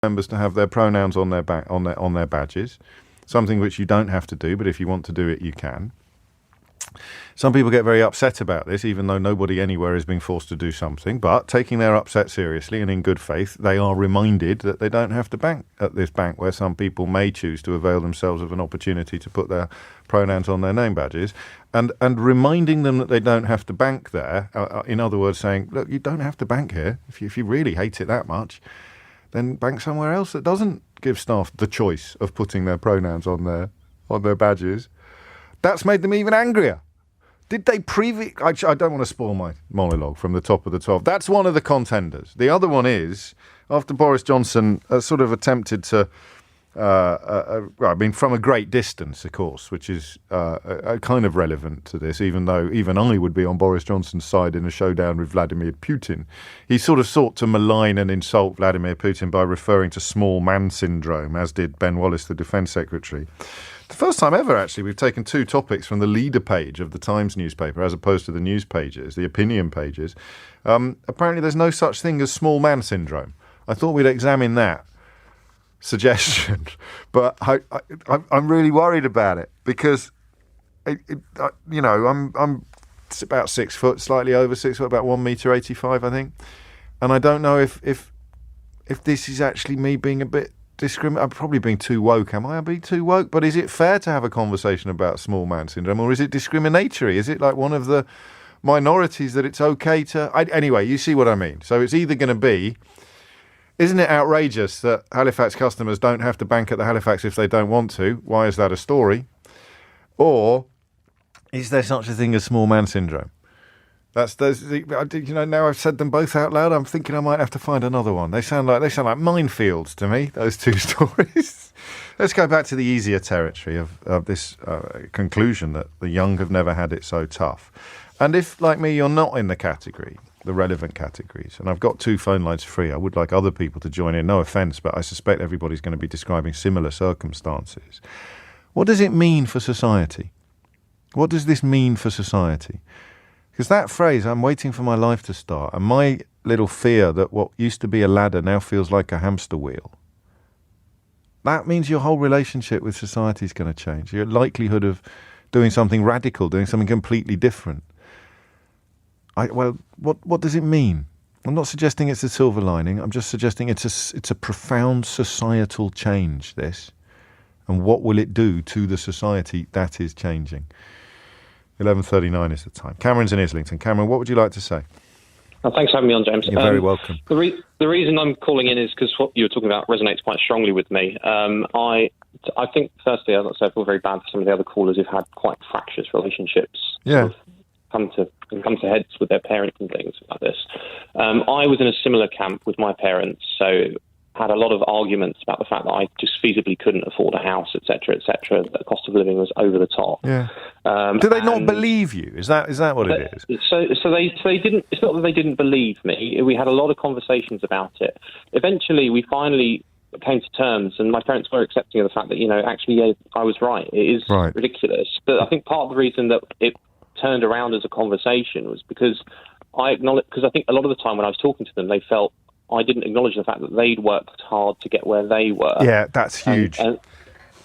members to have their pronouns on their on their badges, something which you don't have to do, but if you want to do it, you can. Some people get very upset about this, even though nobody anywhere is being forced to do something. But taking their upset seriously and in good faith, they are reminded that they don't have to bank at this bank where some people may choose to avail themselves of an opportunity to put their pronouns on their name badges. And reminding them that they don't have to bank there, in other words, saying, look, you don't have to bank here. If you really hate it that much, then bank somewhere else that doesn't give staff the choice of putting their pronouns on their badges. That's made them even angrier. Did they I don't want to spoil my monologue from the top of the 12. That's one of the contenders. The other one is, after Boris Johnson sort of attempted to, from a great distance, of course, which is kind of relevant to this, even though even I would be on Boris Johnson's side in a showdown with Vladimir Putin. He sort of sought to malign and insult Vladimir Putin by referring to small man syndrome, as did Ben Wallace, the Defence Secretary. The first time ever, actually, we've taken two topics from the leader page of the Times newspaper as opposed to the news pages, the opinion pages. Apparently there's no such thing as small man syndrome. I thought we'd examine that suggestion, but I'm really worried about it because, I'm about 6 foot, slightly over 6 foot, about 1.85 m, I think. And I don't know if this is actually me being a bit I'm probably being too woke. Am I being too woke? But is it fair to have a conversation about small man syndrome, or is it discriminatory? Is it like one of the minorities that it's okay to... Anyway, you see what I mean. So it's either going to be, isn't it outrageous that Halifax customers don't have to bank at the Halifax if they don't want to? Why is that a story? Or is there such a thing as small man syndrome? Now I've said them both out loud, I'm thinking I might have to find another one. They sound like minefields to me, those two stories. Let's go back to the easier territory of this conclusion that the young have never had it so tough. And if, like me, you're not in the category, the relevant categories, and I've got two phone lines free, I would like other people to join in. No offence, but I suspect everybody's going to be describing similar circumstances. What does it mean for society? What does this mean for society? Because that phrase, I'm waiting for my life to start, and my little fear that what used to be a ladder now feels like a hamster wheel, that means your whole relationship with society is going to change. Your likelihood of doing something radical, doing something completely different. What does it mean? I'm not suggesting it's a silver lining. I'm just suggesting it's a profound societal change, this. And what will it do to the society that is changing? 11:39 is the time. Cameron's in Islington. Cameron, what would you like to say? Thanks for having me on, James. You're very welcome. The reason I'm calling in is because what you were talking about resonates quite strongly with me. I think, firstly, I feel very bad for some of the other callers who've had quite fractious relationships. Yeah. Come to heads with their parents and things like this. I was in a similar camp with my parents, so had a lot of arguments about the fact that I just feasibly couldn't afford a house, etc., etc. The cost of living was over the top. Yeah. Do they not believe you? Is that what it is? So they didn't. It's not that they didn't believe me. We had a lot of conversations about it. Eventually, we finally came to terms, and my parents were accepting of the fact that actually I was right. It is ridiculous. But I think part of the reason that it turned around as a conversation was because I think a lot of the time when I was talking to them, they felt I didn't acknowledge the fact that they'd worked hard to get where they were. Yeah, that's huge.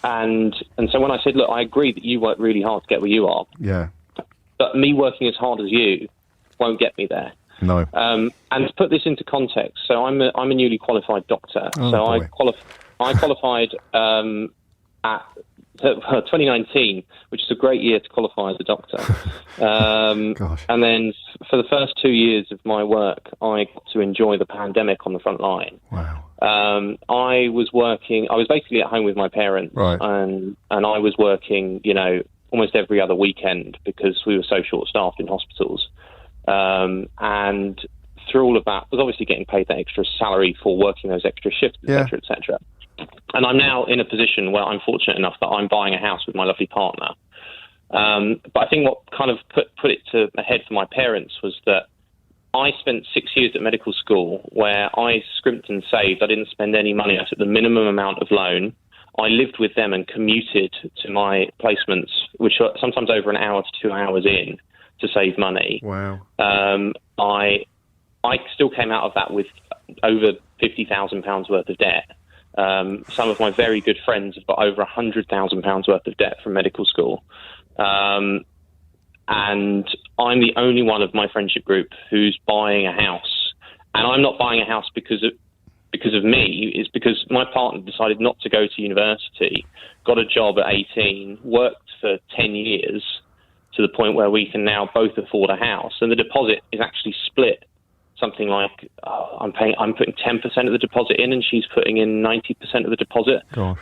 And so when I said, look, I agree that you worked really hard to get where you are. Yeah. But me working as hard as you won't get me there. No. And to put this into context, so I'm a newly qualified doctor. Oh, so boy. I qualified at 2019, which is a great year to qualify as a doctor. Gosh. And then for the first 2 years of my work, I got to enjoy the pandemic on the front line. Wow. I was basically at home with my parents, right. and I was working, almost every other weekend because we were so short-staffed in hospitals. And through all of that, I was obviously getting paid that extra salary for working those extra shifts, etc., etc. And I'm now in a position where I'm fortunate enough that I'm buying a house with my lovely partner. But I think what kind of put it to a head for my parents was that I spent 6 years at medical school where I scrimped and saved. I didn't spend any money. I took the minimum amount of loan. I lived with them and commuted to my placements, which are sometimes over an hour to 2 hours in, to save money. Wow. I still came out of that with over £50,000 worth of debt. Some of my very good friends have got over £100,000 worth of debt from medical school. And I'm the only one of my friendship group who's buying a house. And I'm not buying a house because of me. It's because my partner decided not to go to university, got a job at 18, worked for 10 years to the point where we can now both afford a house. And the deposit is actually split. Something like I'm putting 10% of the deposit in, and she's putting in 90% of the deposit. Gosh.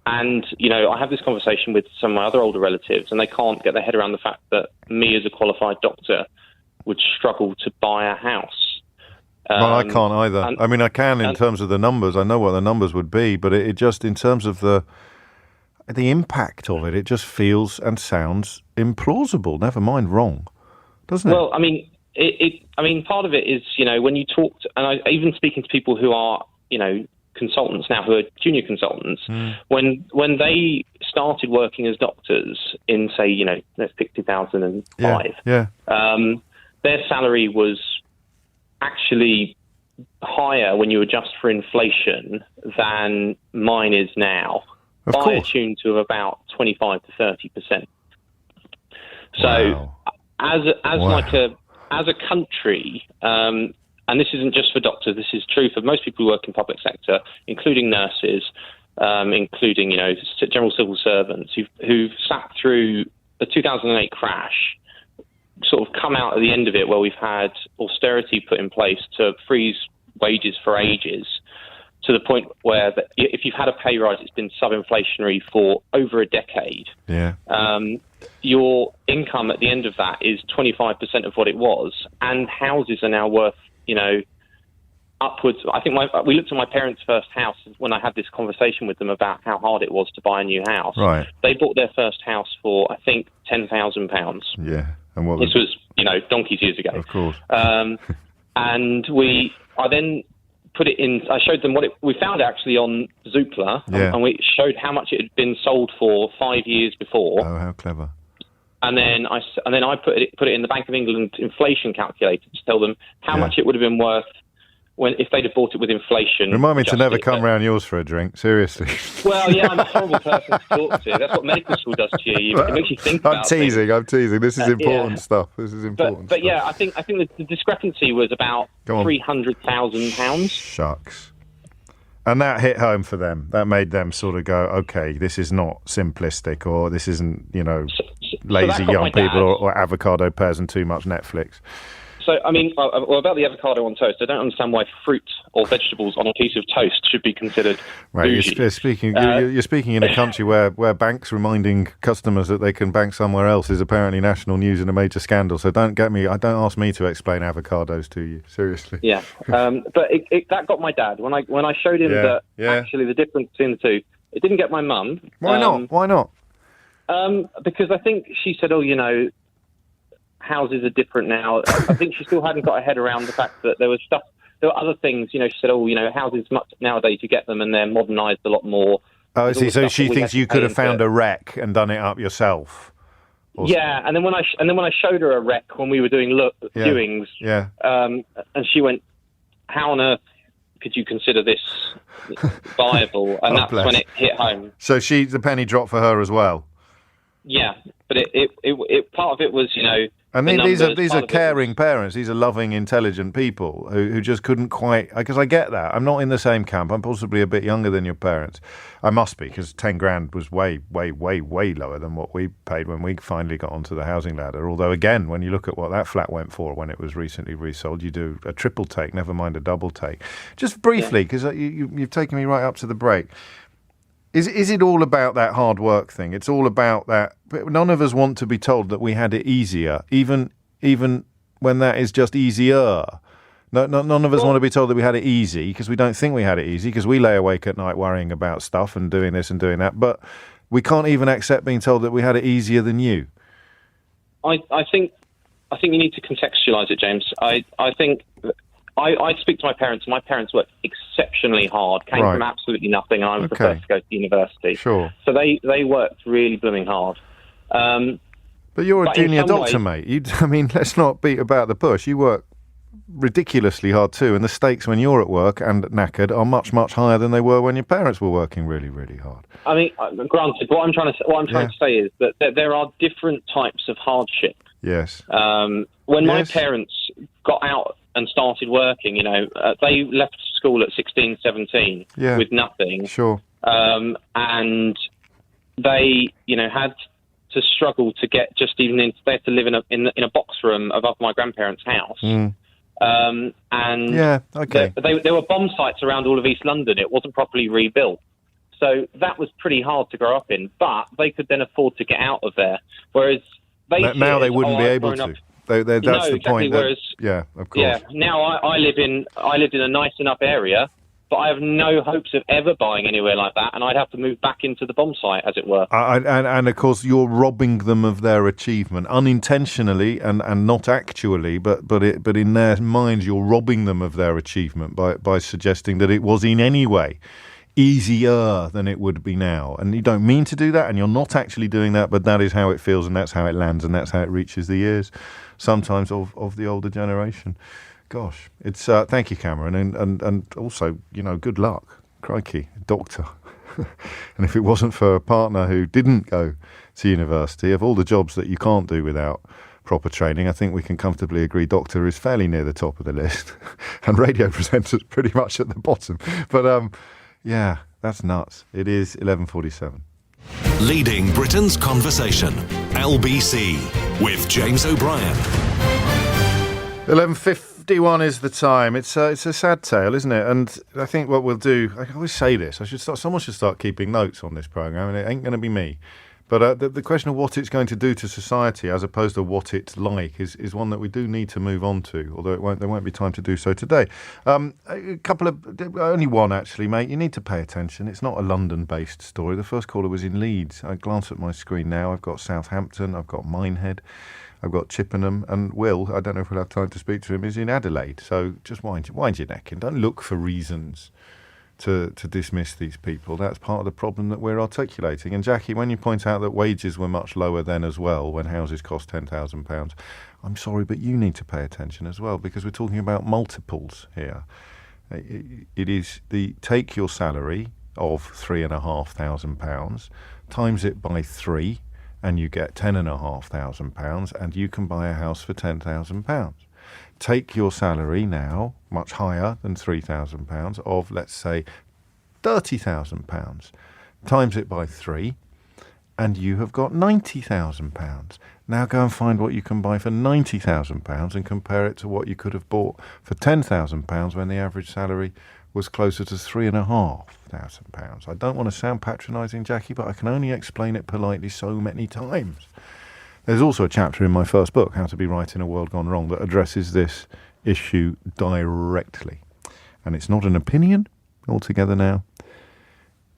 And I have this conversation with some of my other older relatives, and they can't get their head around the fact that me, as a qualified doctor, would struggle to buy a house. Well, I can't either. I can in terms of the numbers. I know what the numbers would be, but it just, in terms of the impact of it, it just feels and sounds implausible. Never mind wrong, doesn't it? Well, part of it is, when you talk to, and I even speaking to people who are, consultants now, who are junior consultants, when they started working as doctors in, say, let's pick 2005, their salary was actually higher when you adjust for inflation than mine is now, by a tune to about 25 to 30%. So, wow. As a country, and this isn't just for doctors, this is true for most people who work in public sector, including nurses, including, general civil servants who've sat through the 2008 crash, sort of come out at the end of it where we've had austerity put in place to freeze wages for ages, to the point where if you've had a pay rise, it's been sub-inflationary for over a decade. Yeah. Your income at the end of that is 25% of what it was, and houses are now worth, upwards. I think we looked at my parents' first house when I had this conversation with them about how hard it was to buy a new house. Right. They bought their first house for, I think, £10,000. Yeah. And this was, donkey's years ago. Of course. And I then put it in. I showed them we found actually on Zoopla, and we showed how much it had been sold for 5 years before. Oh, how clever! And then I put it in the Bank of England inflation calculator to tell them how much it would have been worth if they'd have bought it with inflation. Remind me to never come round yours for a drink, seriously. Well, yeah, I'm a horrible person to talk to. That's what medical school does to you. It makes you think about things. I'm teasing. This is important stuff. This is important stuff. But yeah, I think the discrepancy was about £300,000. Shucks. And that hit home for them. That made them sort of go, okay, this is not simplistic, or this isn't, lazy young people or avocado pears and too much Netflix. So, about the avocado on toast, I don't understand why fruit or vegetables on a piece of toast should be considered bougie. You're speaking in a country where banks reminding customers that they can bank somewhere else is apparently national news and a major scandal. So don't ask me to explain avocados to you. Seriously. Yeah, but that got my dad. When I showed him that actually the difference between the two, it didn't get my mum. Why not? Why not? Because I think she said, houses are different now. I think she still hadn't got her head around the fact that there were other things. She said, houses nowadays you get them and they're modernised a lot more. Oh, I see. So she thinks you could have found a wreck and done it up yourself. Yeah, and then when I showed her a wreck when we were doing viewings, and she went, "How on earth could you consider this viable?" And that's when it hit home. So the penny dropped for her as well. Yeah, but it part of it was, And these are caring parents. These are loving, intelligent people who just couldn't quite. Because I get that. I'm not in the same camp. I'm possibly a bit younger than your parents. I must be, because 10 grand was way, way, way, way lower than what we paid when we finally got onto the housing ladder. Although again, when you look at what that flat went for when it was recently resold, you do a triple take, never mind a double take. Just briefly, because you've taken me right up to the break. Is it all about that hard work thing? It's all about that. None of us want to be told that we had it easier, even when that is just easier. None of us want to be told that we had it easy, because we don't think we had it easy, because we lay awake at night worrying about stuff and doing this and doing that. But we can't even accept being told that we had it easier than you. I think you need to contextualise it, James. I think I speak to my parents. My parents worked exceptionally hard, came from absolutely nothing, and I was the first to go to university. Sure. So they worked really blooming hard. But you're a junior doctor, mate. Let's not beat about the bush. You work ridiculously hard too. And the stakes when you're at work and knackered are much, much higher than they were when your parents were working really, really hard. I mean, granted, what I'm trying to say is that there are different types of hardship. Yes. When my parents got out and started working, they left school at 16, 17 with nothing. Sure. And they, had to struggle to get just even in. They had to live in a box room above my grandparents' house. And there were bomb sites around all of East London. It wasn't properly rebuilt. So that was pretty hard to grow up in, but they could then afford to get out of there. Whereas now they wouldn't be able to. That's the point. Whereas, of course. Yeah. Now I lived in a nice enough area, but I have no hopes of ever buying anywhere like that, and I'd have to move back into the bomb site, as it were. And of course, you're robbing them of their achievement unintentionally and not actually, but in their minds, you're robbing them of their achievement by suggesting that it was in any way easier than it would be now. And you don't mean to do that, and you're not actually doing that, but that is how it feels, and that's how it lands, and that's how it reaches the ears sometimes of the older generation. Gosh, it's thank you, Cameron, and also, good luck. Crikey, doctor. And if it wasn't for a partner who didn't go to university, of all the jobs that you can't do without proper training, I think we can comfortably agree doctor is fairly near the top of the list, and radio presenter's pretty much at the bottom. But yeah, that's nuts. It is 11:47. Leading Britain's conversation, LBC, with James O'Brien. 11:51 is the time. It's a sad tale, isn't it? And I think what we'll do, I always say this, someone should start keeping notes on this programme, and it ain't going to be me. But the question of what it's going to do to society as opposed to what it's like is one that we do need to move on to, although there won't be time to do so today. Only one actually, mate. You need to pay attention. It's not a London-based story. The first caller was in Leeds. I glance at my screen now. I've got Southampton, I've got Minehead, I've got Chippenham, and Will, I don't know if we'll have time to speak to him, is in Adelaide. So just wind your neck in. Don't look for reasons to dismiss these people. That's part of the problem that we're articulating. And Jackie, when you point out that wages were much lower then as well, when houses cost £10,000, I'm sorry, but you need to pay attention as well, because we're talking about multiples here. It is take your salary of £3,500, times it by 3, and you get £10,500, and you can buy a house for £10,000. Take your salary now, much higher than £3,000, of, let's say, £30,000, times it by 3, and you have got £90,000. Now go and find what you can buy for £90,000 and compare it to what you could have bought for £10,000 when the average salary was closer to £3,500. I don't want to sound patronising, Jackie, but I can only explain it politely so many times. There's also a chapter in my first book, How to Be Right in a World Gone Wrong, that addresses this issue directly. And it's not an opinion altogether now.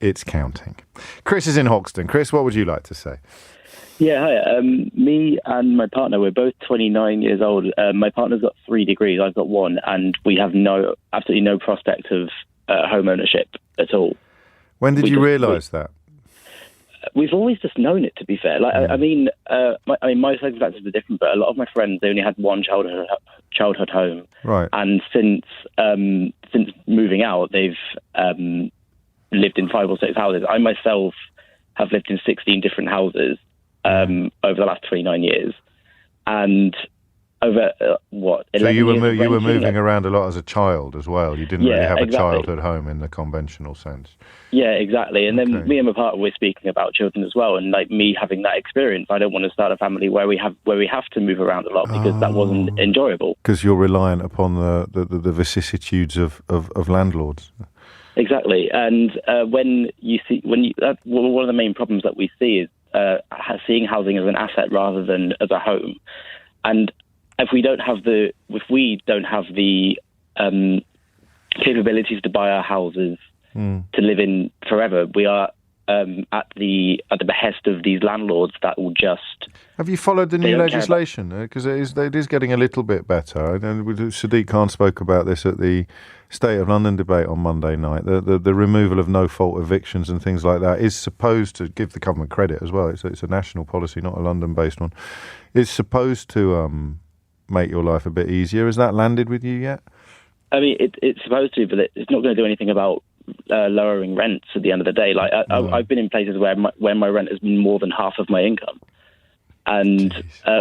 It's counting. Chris is in Hoxton. Chris, what would you like to say? Yeah, hi. Me and my partner, we're both 29 years old. My partner's got 3 degrees. I've got 1, and we have absolutely no prospect of home ownership at all. When did you realise that? We've always just known it, to be fair. My circumstances are different, but a lot of my friends, they only had one childhood home. Right. And since moving out, they've lived in 5 or 6 houses. I myself have lived in 16 different houses over the last 29 years. And over, So you were moving around a lot as a child as well. You didn't really have a childhood home in the conventional sense. Yeah, exactly. And then me and my partner, we're speaking about children as well. And like me having that experience, I don't want to start a family where we have to move around a lot, because that wasn't enjoyable. Because you're reliant upon the vicissitudes of landlords. Exactly. And one of the main problems that we see is seeing housing as an asset rather than as a home. And if we don't have the capabilities to buy our houses to live in forever, we are at the behest of these landlords that will just. Have you followed the new legislation? Because it is getting a little bit better. Sadiq Khan spoke about this at the State of London debate on Monday night. The removal of no-fault evictions and things like that is supposed to give the government credit as well. It's a national policy, not a London-based one. It's supposed to make your life a bit easier. Has that landed with you yet? I mean, it's supposed to, but it's not going to do anything about lowering rents at the end of the day. Like I've been in places where my rent has been more than half of my income. And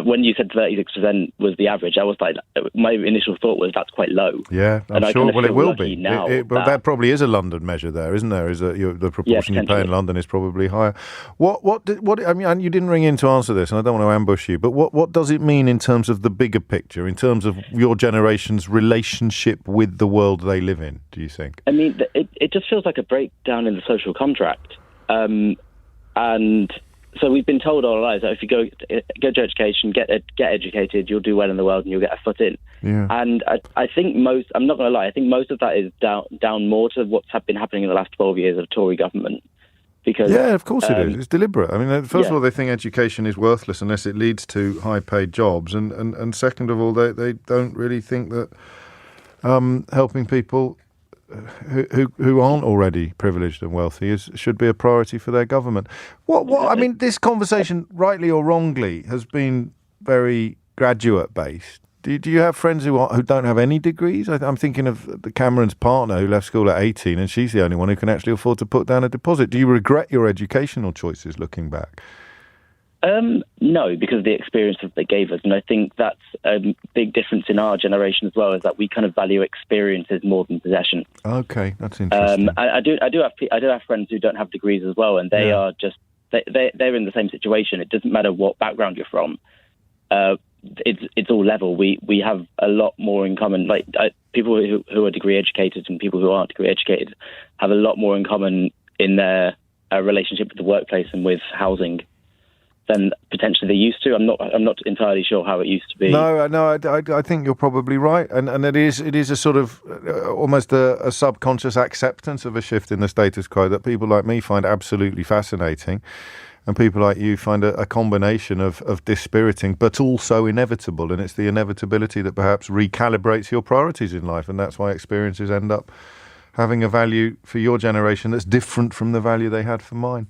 when you said 36% was the average, I was like, my initial thought was that's quite low. Yeah, I'm sure. Well, it will be. Now but that probably is a London measure there, isn't there? Is that the proportion you pay in London is probably higher. What? I mean, you didn't ring in to answer this, and I don't want to ambush you. But what does it mean in terms of the bigger picture, in terms of your generation's relationship with the world they live in? Do you think? I mean, it just feels like a breakdown in the social contract, and. So we've been told all our lives that if you go to education, get educated, you'll do well in the world and you'll get a foot in. Yeah. And I think I'm not going to lie, I think most of that is down more to what's been happening in the last 12 years of Tory government. Because, yeah, of course it is. It's deliberate. I mean, first of all, they think education is worthless unless it leads to high-paid jobs. And second of all, they don't really think that helping people who aren't already privileged and wealthy should be a priority for their government. I mean, this conversation, rightly or wrongly, has been very graduate based. Do you have friends who don't have any degrees? I'm thinking of Cameron's partner who left school at 18, and she's the only one who can actually afford to put down a deposit. Do you regret your educational choices looking back? No, because of the experience that they gave us. And I think that's a big difference in our generation as well, is that we kind of value experiences more than possession. Okay, that's interesting. I do have friends who don't have degrees as well, and they are just, they're in the same situation. It doesn't matter what background you're from. It's all level. We have a lot more in common. Like people who are degree educated and people who aren't degree educated have a lot more in common in their relationship with the workplace and with housing than potentially they used to. I'm not entirely sure how it used to be. No, I think you're probably right, and it is a sort of almost a subconscious acceptance of a shift in the status quo that people like me find absolutely fascinating, and people like you find a combination of dispiriting, but also inevitable. And it's the inevitability that perhaps recalibrates your priorities in life, and that's why experiences end up having a value for your generation that's different from the value they had for mine.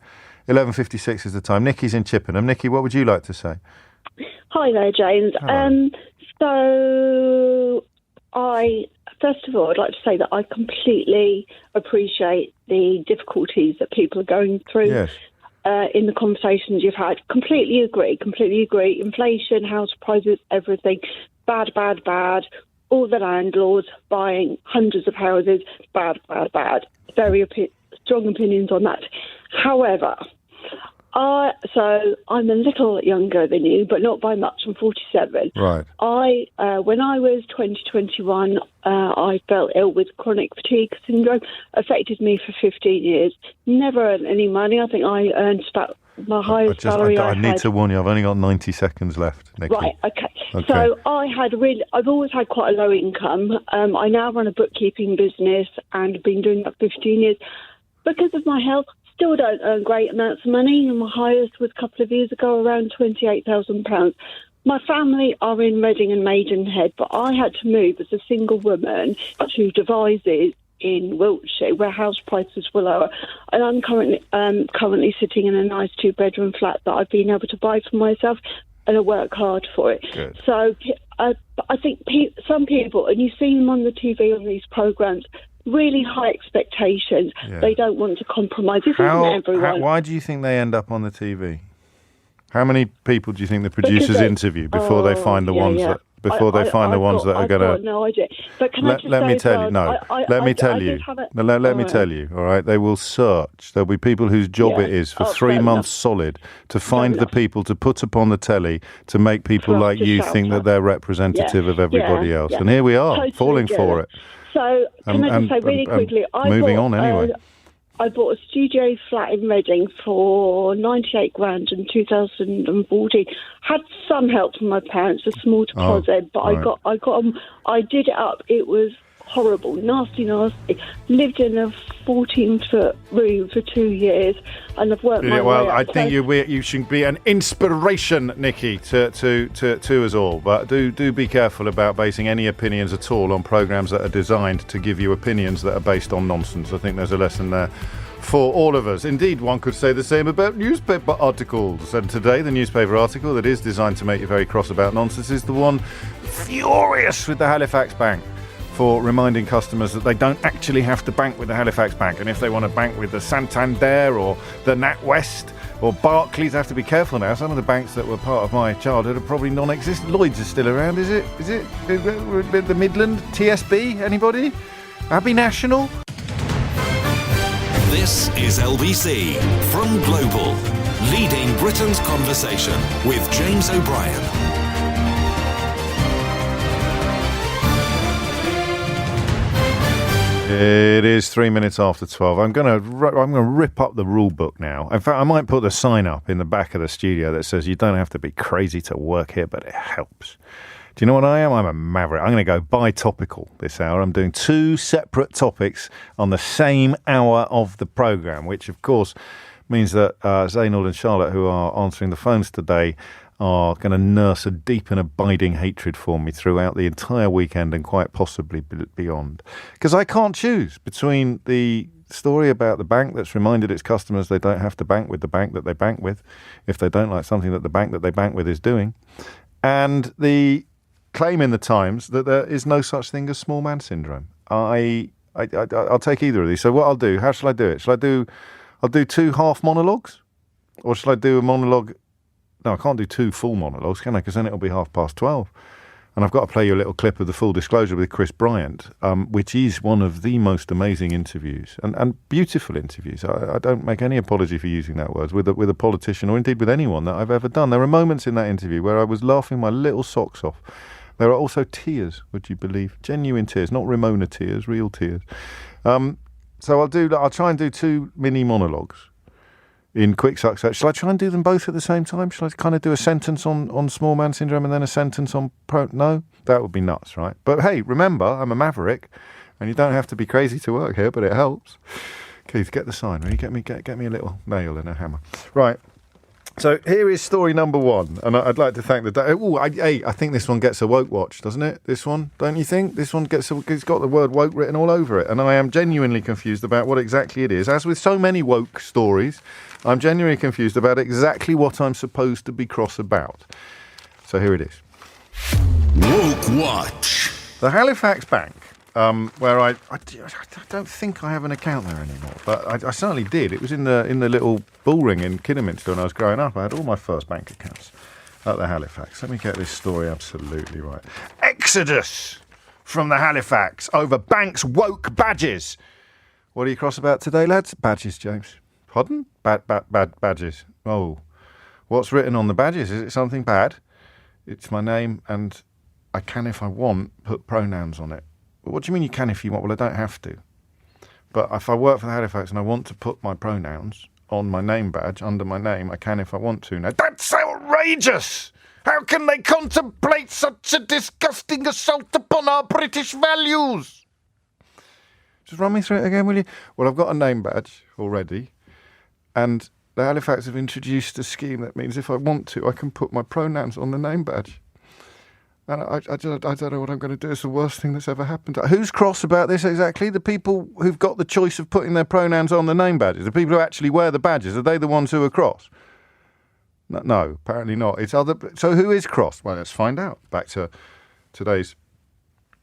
11:56 is the time. Nikki's in Chippenham. Nikki, what would you like to say? Hi there, James. So first of all, I'd like to say that I completely appreciate the difficulties that people are going through. Yes. In the conversations you've had. Completely agree. Inflation, house prices, everything. Bad. All the landlords buying hundreds of houses. Bad. Very strong opinions on that. However, so I'm a little younger than you, but not by much. I'm 47. Right. When I was 2021, I fell ill with chronic fatigue syndrome. Affected me for 15 years. Never earned any money. I think I earned about my highest salary I need to warn you, I've only got 90 seconds left, Nikki. Right, okay. So I've always had quite a low income. I now run a bookkeeping business and been doing that 15 years. Because of my health, still don't earn great amounts of money. And my highest was a couple of years ago, around £28,000. My family are in Reading and Maidenhead, but I had to move as a single woman to Devizes in Wiltshire, where house prices were lower. And I'm currently sitting in a nice 2-bedroom flat that I've been able to buy for myself, and I work hard for it. Good. So I think some people, and you see them on the TV on these programmes, really high expectations. Yeah. They don't want to compromise. This isn't everyone. Why do you think they end up on the TV? How many people do you think the producers interview before they find the ones that are going to? No idea. But let me tell you. No, let me tell you. Let me tell you. All right, they will search. There'll be people whose job it is for 3 months solid to find the people to put upon the telly to make people like you think that they're representative of everybody else. And here we are, falling for it. So can I just say really quickly? I bought a studio flat in Reading for 98 grand in 2014. Had some help from my parents, a small deposit, but right. I did it up. It was horrible, nasty. Lived in a 14-foot room for 2 years, and I've worked my way up. I think you should be an inspiration, Nikki, to us all. But do be careful about basing any opinions at all on programmes that are designed to give you opinions that are based on nonsense. I think there's a lesson there for all of us. Indeed, one could say the same about newspaper articles. And today, the newspaper article that is designed to make you very cross about nonsense is the one furious with the Halifax Bank for reminding customers that they don't actually have to bank with the Halifax Bank. And if they want to bank with the Santander or the NatWest or Barclays, have to be careful now. Some of the banks that were part of my childhood are probably non-existent. Lloyds is still around, is it? The Midland? TSB? Anybody? Abbey National? This is LBC from Global, leading Britain's conversation with James O'Brien. It is 3 minutes after 12. I'm going to rip up the rule book now. In fact, I might put the sign up in the back of the studio that says you don't have to be crazy to work here, but it helps. Do you know what I am? I'm a maverick. I'm going to go bi-topical this hour. I'm doing 2 separate topics on the same hour of the programme, which, of course, means that Zainul and Charlotte, who are answering the phones today, are going to nurse a deep and abiding hatred for me throughout the entire weekend and quite possibly beyond. Because I can't choose between the story about the bank that's reminded its customers they don't have to bank with the bank that they bank with if they don't like something that the bank that they bank with is doing, and the claim in the Times that there is no such thing as small man syndrome. I'll take either of these. So what I'll do, how shall I do it? I'll do 2 half monologues, or shall I do a monologue? No, I can't do 2 full monologues, can I? Because then it'll be 12:30. And I've got to play you a little clip of the full disclosure with Chris Bryant, which is one of the most amazing interviews and beautiful interviews. I don't make any apology for using that word with a politician or indeed with anyone that I've ever done. There are moments in that interview where I was laughing my little socks off. There are also tears, would you believe? Genuine tears, not Ramona tears, real tears. So I'll try and do 2 mini monologues in quick succession. Shall I try and do them both at the same time? Shall I kind of do a sentence on small man syndrome and then a sentence on No? That would be nuts, right? But hey, remember, I'm a maverick, and you don't have to be crazy to work here, but it helps. Keith, get the sign. Will you get me a little nail and a hammer? Right. So here is story number 1, and I'd like to thank I think this one gets a woke watch, doesn't it? This one, don't you think? This one it's got the word woke written all over it, and I am genuinely confused about what exactly it is. As with so many woke stories, I'm genuinely confused about exactly what I'm supposed to be cross about. So here it is. Woke Watch. The Halifax Bank, where I don't think I have an account there anymore, but I certainly did. It was in the little bullring in Kidderminster when I was growing up. I had all my first bank accounts at the Halifax. Let me get this story absolutely right. Exodus from the Halifax over bank's woke badges. What are you cross about today, lads? Badges, James. Pardon? Bad badges. Oh, what's written on the badges? Is it something bad? It's my name, and I can, if I want, put pronouns on it. What do you mean you can if you want? Well, I don't have to. But if I work for the Halifax and I want to put my pronouns on my name badge, under my name, I can if I want to. Now, that's outrageous! How can they contemplate such a disgusting assault upon our British values? Just run me through it again, will you? Well, I've got a name badge already, and the Halifax have introduced a scheme that means if I want to, I can put my pronouns on the name badge. And I don't know what I'm going to do. It's the worst thing that's ever happened. Who's cross about this exactly? The people who've got the choice of putting their pronouns on the name badges. The people who actually wear the badges. Are they the ones who are cross? No, apparently not. It's other. So who is cross? Well, let's find out. Back to today's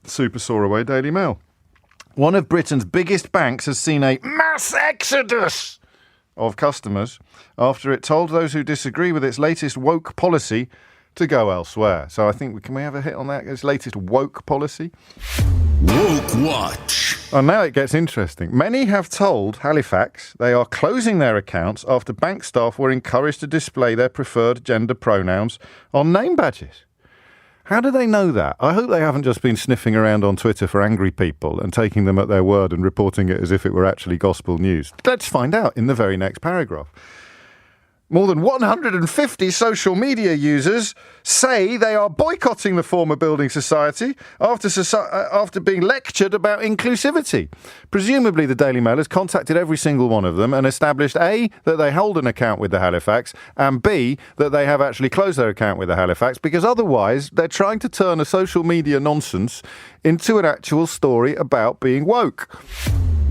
Super Soaraway Daily Mail. One of Britain's biggest banks has seen a mass exodus of customers after it told those who disagree with its latest woke policy to go elsewhere. So I think, can we have a hit on that? Its latest woke policy? Woke Watch. Oh, now it gets interesting. Many have told Halifax they are closing their accounts after bank staff were encouraged to display their preferred gender pronouns on name badges. How do they know that? I hope they haven't just been sniffing around on Twitter for angry people and taking them at their word and reporting it as if it were actually gospel news. Let's find out in the very next paragraph. More than 150 social media users say they are boycotting the former building society after being lectured about inclusivity. Presumably, the Daily Mail has contacted every single one of them and established A, that they hold an account with the Halifax, and B, that they have actually closed their account with the Halifax, because otherwise they're trying to turn a social media nonsense into an actual story about being woke.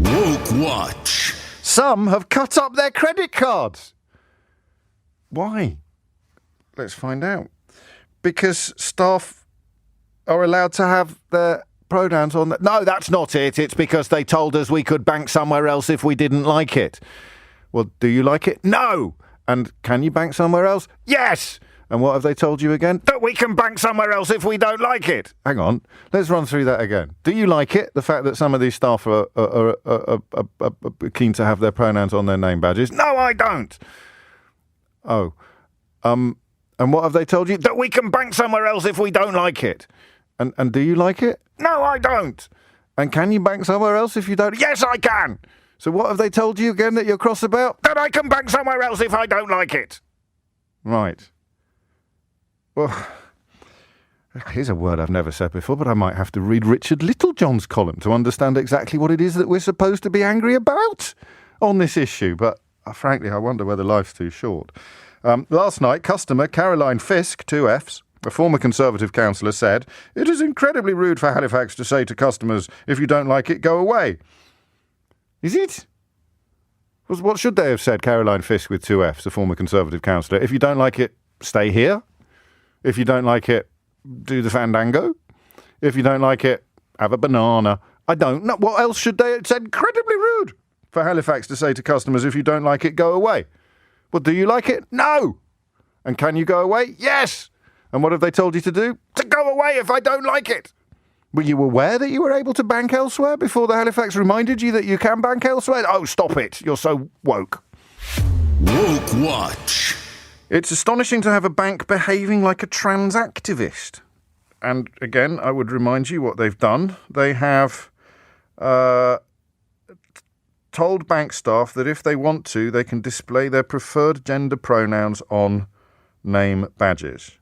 Woke Watch. some have cut up their credit cards. Why? Let's find out. Because staff are allowed to have their pronouns on the... No, that's not it. It's because they told us we could bank somewhere else if we didn't like it. Well, do you like it? No. And can you bank somewhere else? Yes. And what have they told you again? That we can bank somewhere else if we don't like it. Hang on. Let's run through that again. Do you like it? The fact that some of these staff are keen to have their pronouns on their name badges? No, I don't. Oh. And what have they told you? That we can bank somewhere else if we don't like it. And do you like it? No, I don't. And can you bank somewhere else if you don't? Yes, I can. So what have they told you again that you're cross about? That I can bank somewhere else if I don't like it. Right. Well, here's a word I've never said before, but I might have to read Richard Littlejohn's column to understand exactly what it is that we're supposed to be angry about on this issue. But frankly, I wonder whether life's too short. Last night, customer Caroline Fisk, 2 Fs, a former Conservative councillor, said, "It is incredibly rude for Halifax to say to customers, if you don't like it, go away." Is it? What should they have said, Caroline Fisk with 2 Fs, a former Conservative councillor? If you don't like it, stay here. If you don't like it, do the fandango. If you don't like it, have a banana. I don't know. What else should they have said? Incredibly rude for Halifax to say to customers, if you don't like it, go away. Well, do you like it? No. And can you go away? Yes. And what have they told you to do? To go away if I don't like it. Were you aware that you were able to bank elsewhere before the Halifax reminded you that you can bank elsewhere? Oh, stop it. You're so woke. Woke Watch. It's astonishing to have a bank behaving like a trans activist. And again, I would remind you what they've done. They have told bank staff that if they want to, they can display their preferred gender pronouns on name badges.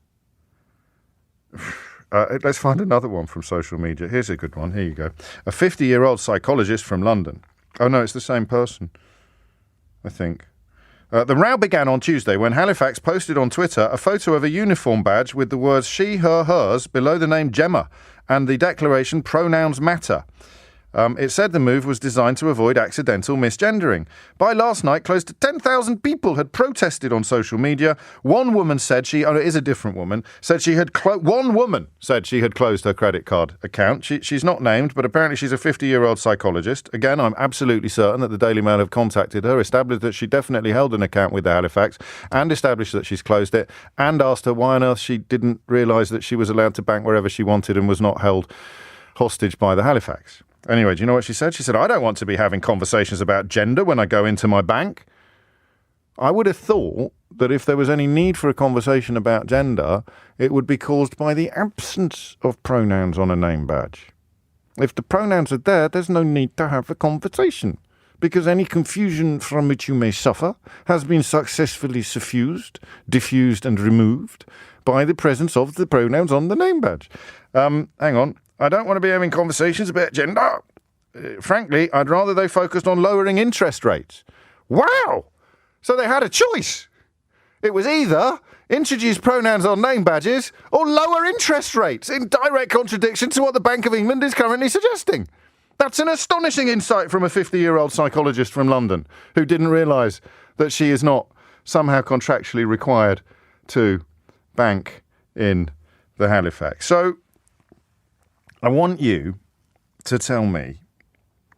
Let's find another one from social media. Here's a good one. Here you go. A 50-year-old psychologist from London. Oh, no, it's the same person, I think. The row began on Tuesday when Halifax posted on Twitter a photo of a uniform badge with the words she, her, hers below the name Gemma and the declaration pronouns matter. It said the move was designed to avoid accidental misgendering. By last night, close to 10,000 people had protested on social media. One woman said it is a different woman, said she had closed her credit card account. She's not named, but apparently she's a 50-year-old psychologist. Again, I'm absolutely certain that the Daily Mail have contacted her, established that she definitely held an account with the Halifax, and established that she's closed it, and asked her why on earth she didn't realise that she was allowed to bank wherever she wanted and was not held hostage by the Halifax. Anyway, do you know what she said? She said, "I don't want to be having conversations about gender when I go into my bank." I would have thought that if there was any need for a conversation about gender, it would be caused by the absence of pronouns on a name badge. If the pronouns are there, there's no need to have a conversation, because any confusion from which you may suffer has been successfully diffused and removed by the presence of the pronouns on the name badge. Hang on. I don't want to be having conversations about gender. Frankly, I'd rather they focused on lowering interest rates. Wow! So they had a choice. It was either introduce pronouns on name badges or lower interest rates, in direct contradiction to what the Bank of England is currently suggesting. That's an astonishing insight from a 50-year-old psychologist from London who didn't realise that she is not somehow contractually required to bank in the Halifax. So I want you to tell me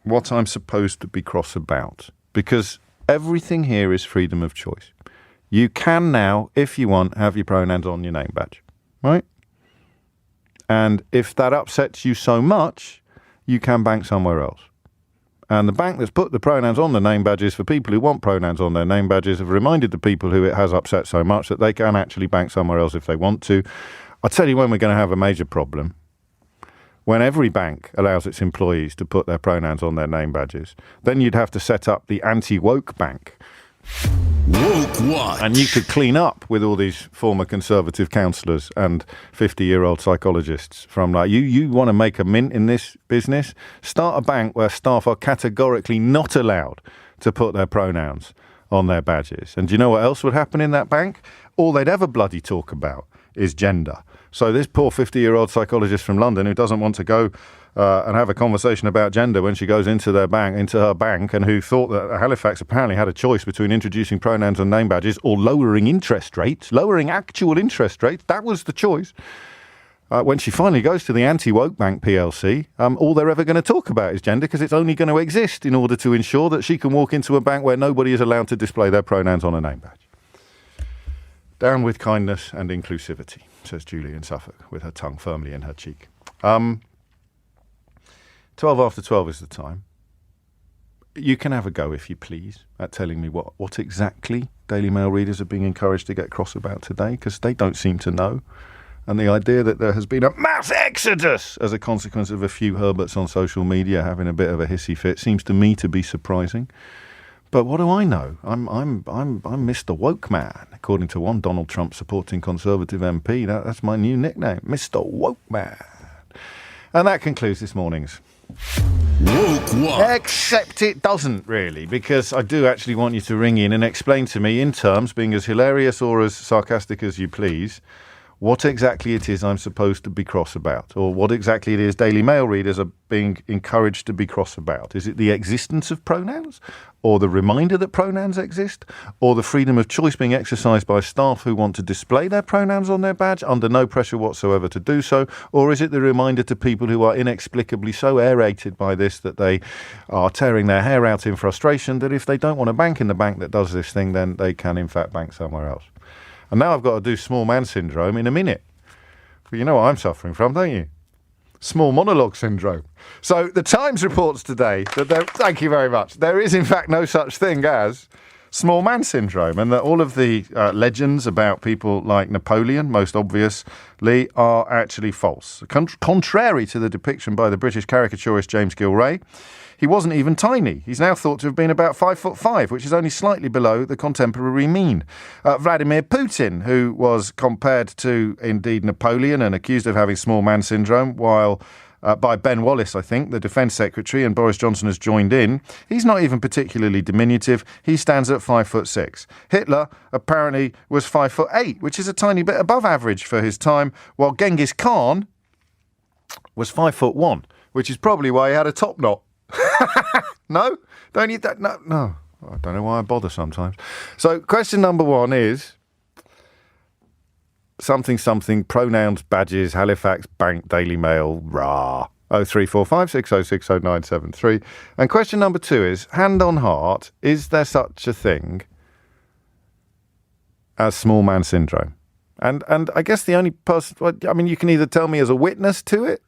what I'm supposed to be cross about, because everything here is freedom of choice. You can now, if you want, have your pronouns on your name badge, right? And if that upsets you so much, you can bank somewhere else. And the bank that's put the pronouns on the name badges for people who want pronouns on their name badges have reminded the people who it has upset so much that they can actually bank somewhere else if they want to. I'll tell you when we're going to have a major problem. When every bank allows its employees to put their pronouns on their name badges, then you'd have to set up the anti-woke bank. Woke Watch. And you could clean up with all these former Conservative councillors and 50-year-old psychologists from like, you want to make a mint in this business? Start a bank where staff are categorically not allowed to put their pronouns on their badges. And do you know what else would happen in that bank? All they'd ever bloody talk about is gender. So this poor 50-year-old psychologist from London who doesn't want to go and have a conversation about gender when she goes into her bank, and who thought that Halifax apparently had a choice between introducing pronouns and name badges or lowering actual interest rates. That was the choice. When she finally goes to the anti-woke bank PLC, all they're ever going to talk about is gender, because it's only going to exist in order to ensure that she can walk into a bank where nobody is allowed to display their pronouns on a name badge. Down with kindness and inclusivity, says Julie in Suffolk, with her tongue firmly in her cheek. 12 after 12 is the time. You can have a go, if you please, at telling me what exactly Daily Mail readers are being encouraged to get cross about today, because they don't seem to know. And the idea that there has been a mass exodus as a consequence of a few Herberts on social media having a bit of a hissy fit seems to me to be surprising. But what do I know? I'm Mr. Woke Man, according to one Donald Trump supporting Conservative MP. That's my new nickname, Mr. Woke Man. And that concludes this morning's Woke One. Except it doesn't really, because I do actually want you to ring in and explain to me in terms, being as hilarious or as sarcastic as you please, what exactly it is I'm supposed to be cross about, or what exactly it is Daily Mail readers are being encouraged to be cross about. Is it the existence of pronouns, or the reminder that pronouns exist, or the freedom of choice being exercised by staff who want to display their pronouns on their badge under no pressure whatsoever to do so, or is it the reminder to people who are inexplicably so aerated by this that they are tearing their hair out in frustration that if they don't want to bank in the bank that does this thing, then they can in fact bank somewhere else? And now I've got to do small man syndrome in a minute. Well, you know what I'm suffering from, don't you? Small monologue syndrome. So the Times reports today that thank you very much, there is in fact no such thing as small man syndrome, and that all of the legends about people like Napoleon, most obviously, are actually false. Contrary to the depiction by the British caricaturist James Gilray, he wasn't even tiny. He's now thought to have been about 5'5", which is only slightly below the contemporary mean. Vladimir Putin, who was compared to, indeed, Napoleon and accused of having small man syndrome, while by Ben Wallace, I think, the Defence Secretary, and Boris Johnson has joined in, he's not even particularly diminutive. He stands at 5'6". Hitler apparently was 5'8", which is a tiny bit above average for his time, while Genghis Khan was 5'1", which is probably why he had a top knot. No? Don't need that? No. I don't know why I bother sometimes. So question number one is something, pronouns, badges, Halifax Bank, Daily Mail, rah. 0345 6060 973. And question number two is, hand on heart, is there such a thing as small man syndrome? And I guess the only person, I mean, you can either tell me as a witness to it,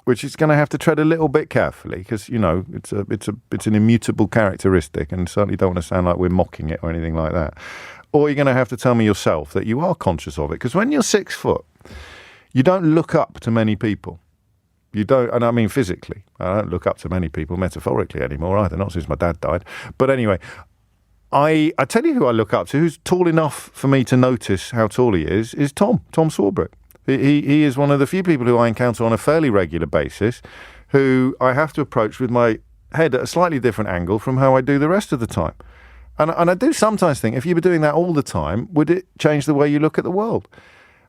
which is going to have to tread a little bit carefully, because, you know, it's an immutable characteristic, and certainly don't want to sound like we're mocking it or anything like that. Or you're going to have to tell me yourself that you are conscious of it, because when you're 6 foot, you don't look up to many people. You don't, and I mean physically. I don't look up to many people metaphorically anymore either, not since my dad died. But anyway, I tell you who I look up to, who's tall enough for me to notice how tall he is Tom Swarbrick. He is one of the few people who I encounter on a fairly regular basis who I have to approach with my head at a slightly different angle from how I do the rest of the time. And I do sometimes think, if you were doing that all the time, would it change the way you look at the world?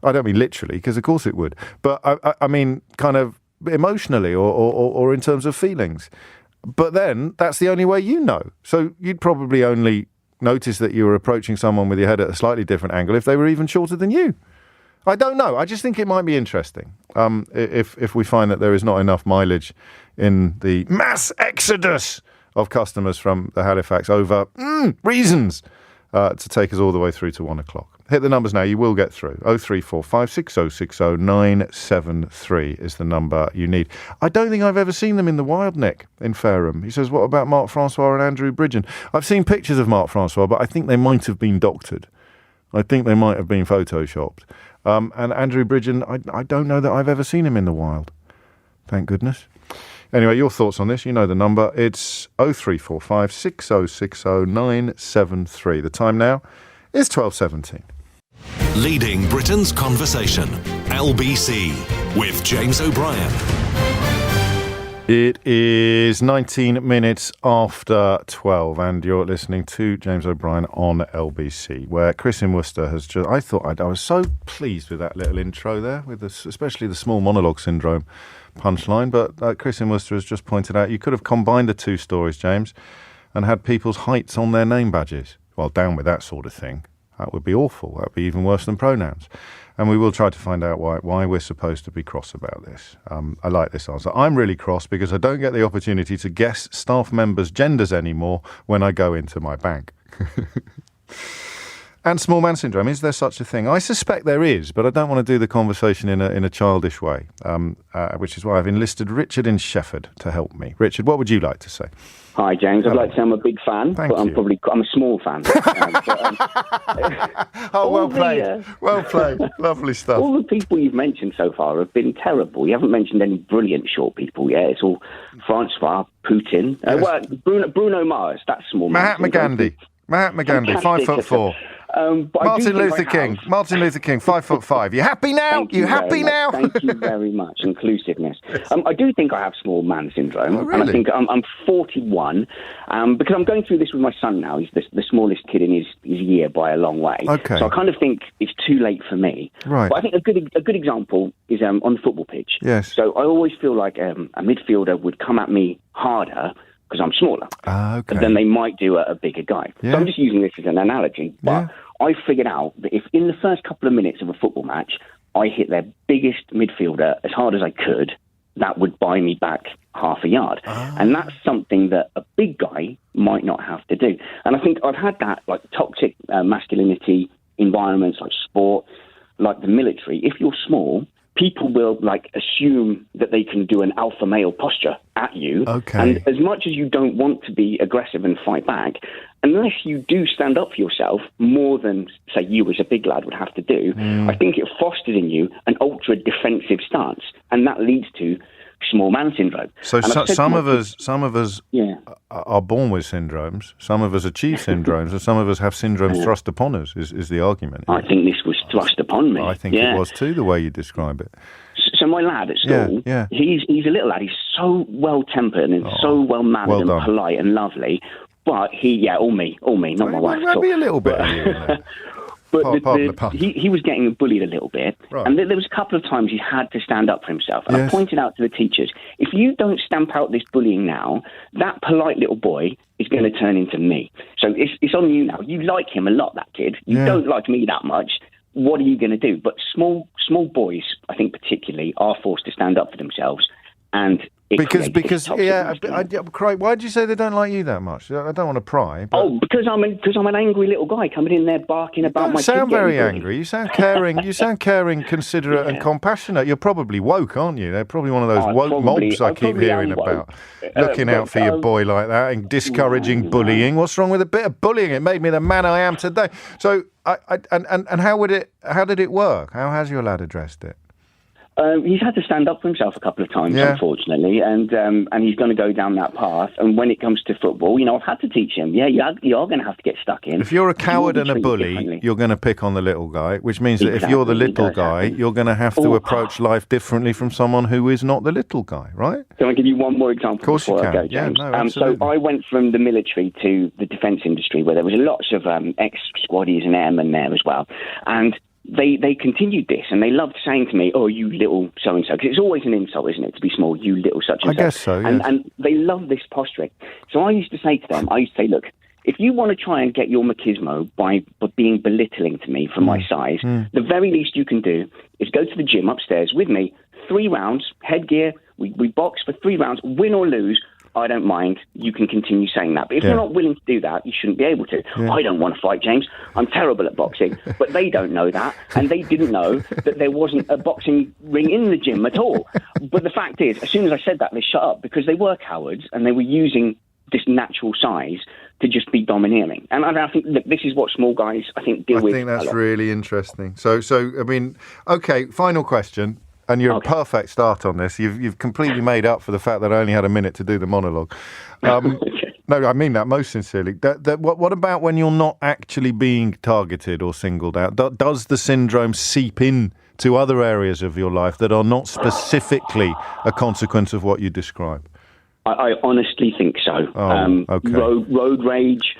I don't mean literally, because of course it would. But I mean kind of emotionally or in terms of feelings. But then that's the only way you know. So you'd probably only notice that you were approaching someone with your head at a slightly different angle if they were even shorter than you. I don't know. I just think it might be interesting if we find that there is not enough mileage in the mass exodus of customers from the Halifax over reasons to take us all the way through to 1 o'clock. Hit the numbers now. You will get through. 0345 6060 973 is the number you need. I don't think I've ever seen them in the wild, Nick, in Fareham. He says, what about Mark Francois and Andrew Bridgen? I've seen pictures of Mark Francois, but I think they might have been doctored. I think they might have been photoshopped. And Andrew Bridgen, I don't know that I've ever seen him in the wild. Thank goodness. Anyway, your thoughts on this, you know the number. It's 0345 6060 973. The time now is 12:17. Leading Britain's conversation. LBC with James O'Brien. It is 19 minutes after 12 and you're listening to James O'Brien on LBC, where Chris in Worcester has just... I was so pleased with that little intro there, with especially the small monologue syndrome punchline, but Chris in Worcester has just pointed out you could have combined the two stories, James, and had people's heights on their name badges. Well, down with that sort of thing. That would be awful. That would be even worse than pronouns. And we will try to find out why we're supposed to be cross about this. I like this answer. I'm really cross because I don't get the opportunity to guess staff members' genders anymore when I go into my bank. And small man syndrome, is there such a thing? I suspect there is, but I don't want to do the conversation in a childish way, which is why I've enlisted Richard in Shefford to help me. Richard, what would you like to say? Hi, James. I'd like to say I'm a big fan, Thank but you. I'm a small fan. Well played. Well played. Lovely stuff. All the people you've mentioned so far have been terrible. You haven't mentioned any brilliant short people yet. It's all Francois, Putin. Yes. Bruno Mars, that's small. Mahatma Gandhi, 5'4". Martin Luther King, 5'5". You happy now? You happy now? Thank you very much. Inclusiveness. I do think I have small man syndrome. Oh, really? And I think I'm 41 because I'm going through this with my son now. He's the smallest kid in his year by a long way. Okay. So I kind of think it's too late for me. Right. But I think a good example is on the football pitch. Yes. So I always feel like a midfielder would come at me harder because I'm smaller. Okay. Than they might do a bigger guy. Yeah. So I'm just using this as an analogy. But Yeah. I figured out that if in the first couple of minutes of a football match, I hit their biggest midfielder as hard as I could, that would buy me back half a yard. And that's something that a big guy might not have to do. And I think I've had that, like toxic masculinity environments like sport, like the military. If you're small, people will assume that they can do an alpha male posture at you. Okay. And as much as you don't want to be aggressive and fight back, unless you do stand up for yourself more than, say, you as a big lad would have to do, I think it fosters in you an ultra defensive stance. And that leads to small man syndrome. So some of us Yeah. are born with syndromes, some of us achieve syndromes, and some of us have syndromes thrust upon us, is the argument. I think this was thrust upon me. I think it was too, the way you describe it. So my lad at school, Yeah. he's a little lad. He's so well-tempered and so well-mannered well and done. polite and lovely. But all me, not my wife. Maybe a little bit of you in there. But Pardon the pun. he was getting bullied a little bit. Right. And there was a couple of times he had to stand up for himself. And Yes. I pointed out to the teachers, if you don't stamp out this bullying now, that polite little boy is going to turn into me. So it's on you now. You like him a lot, that kid. You don't like me that much. What are you going to do? But small boys, I think particularly, are forced to stand up for themselves. And Because Craig, why did you say they don't like you that much? I don't want to pry. But because I'm an angry little guy coming in there barking about my. you sound kid very getting bullied. angry. You sound caring. You sound caring, considerate, and compassionate. You're probably woke, aren't you? They're probably one of those woke mobs I keep hearing about. Looking out for your boy like that and discouraging bullying. What's wrong with a bit of bullying? It made me the man I am today. So, and how did it work? How has your lad addressed it? He's had to stand up for himself a couple of times, unfortunately, and he's going to go down that path. And when it comes to football, I've had to teach him. Yeah, you are going to have to get stuck in. If you're a coward and a bully, you're going to pick on the little guy, which means that if you're the little guy, you're going to have to approach life differently from someone who is not the little guy, right? Can I give you one more example before I go, James? Yeah, no, absolutely. So I went from the military to the defence industry, where there was lots of ex-squaddies and airmen there as well, and They continued this, and they loved saying to me, "Oh, you little so-and-so," because it's always an insult, isn't it, to be small, you little such-and-so. I guess so, yes. And they love this posturing. So I used to say to them, look, if you want to try and get your machismo by being belittling to me for my size, the very least you can do is go to the gym upstairs with me, 3 rounds, headgear, we box for 3 rounds, win or lose, I don't mind. You can continue saying that. But if you're not willing to do that, you shouldn't be able to. Yeah. I don't want to fight, James. I'm terrible at boxing. But they don't know that. And they didn't know that there wasn't a boxing ring in the gym at all. But the fact is, as soon as I said that, they shut up because they were cowards and they were using this natural size to just be domineering. And I think, look, this is what small guys, I think, deal with. I think that's really interesting. So, I mean, okay, final question. And you're a perfect start on this. You've completely made up for the fact that I only had a minute to do the monologue. No, I mean that most sincerely. What about when you're not actually being targeted or singled out? Does the syndrome seep in to other areas of your life that are not specifically a consequence of what you describe? I honestly think so. Okay. Road rage,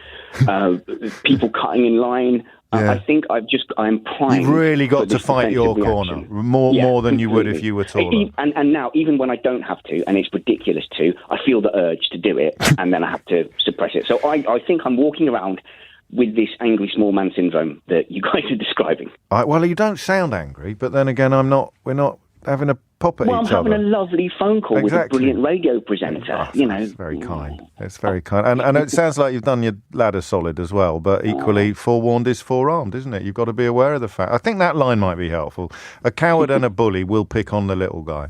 people cutting in line. Yeah. I think I'm primed. You've really got for to this fight your defensive corner reaction. more than you would completely. if you were taller. And now, even when I don't have to, and it's ridiculous to, I feel the urge to do it, and then I have to suppress it. So I think I'm walking around with this angry small man syndrome that you guys are describing. Well, you don't sound angry, but then again, we're not having a pop at Well, I'm each having other. a lovely phone call with a brilliant radio presenter. It's very kind. It's very kind. And it sounds like you've done your ladder solid as well, but equally, forewarned is forearmed, isn't it? You've got to be aware of the fact. I think that line might be helpful. A coward and a bully will pick on the little guy.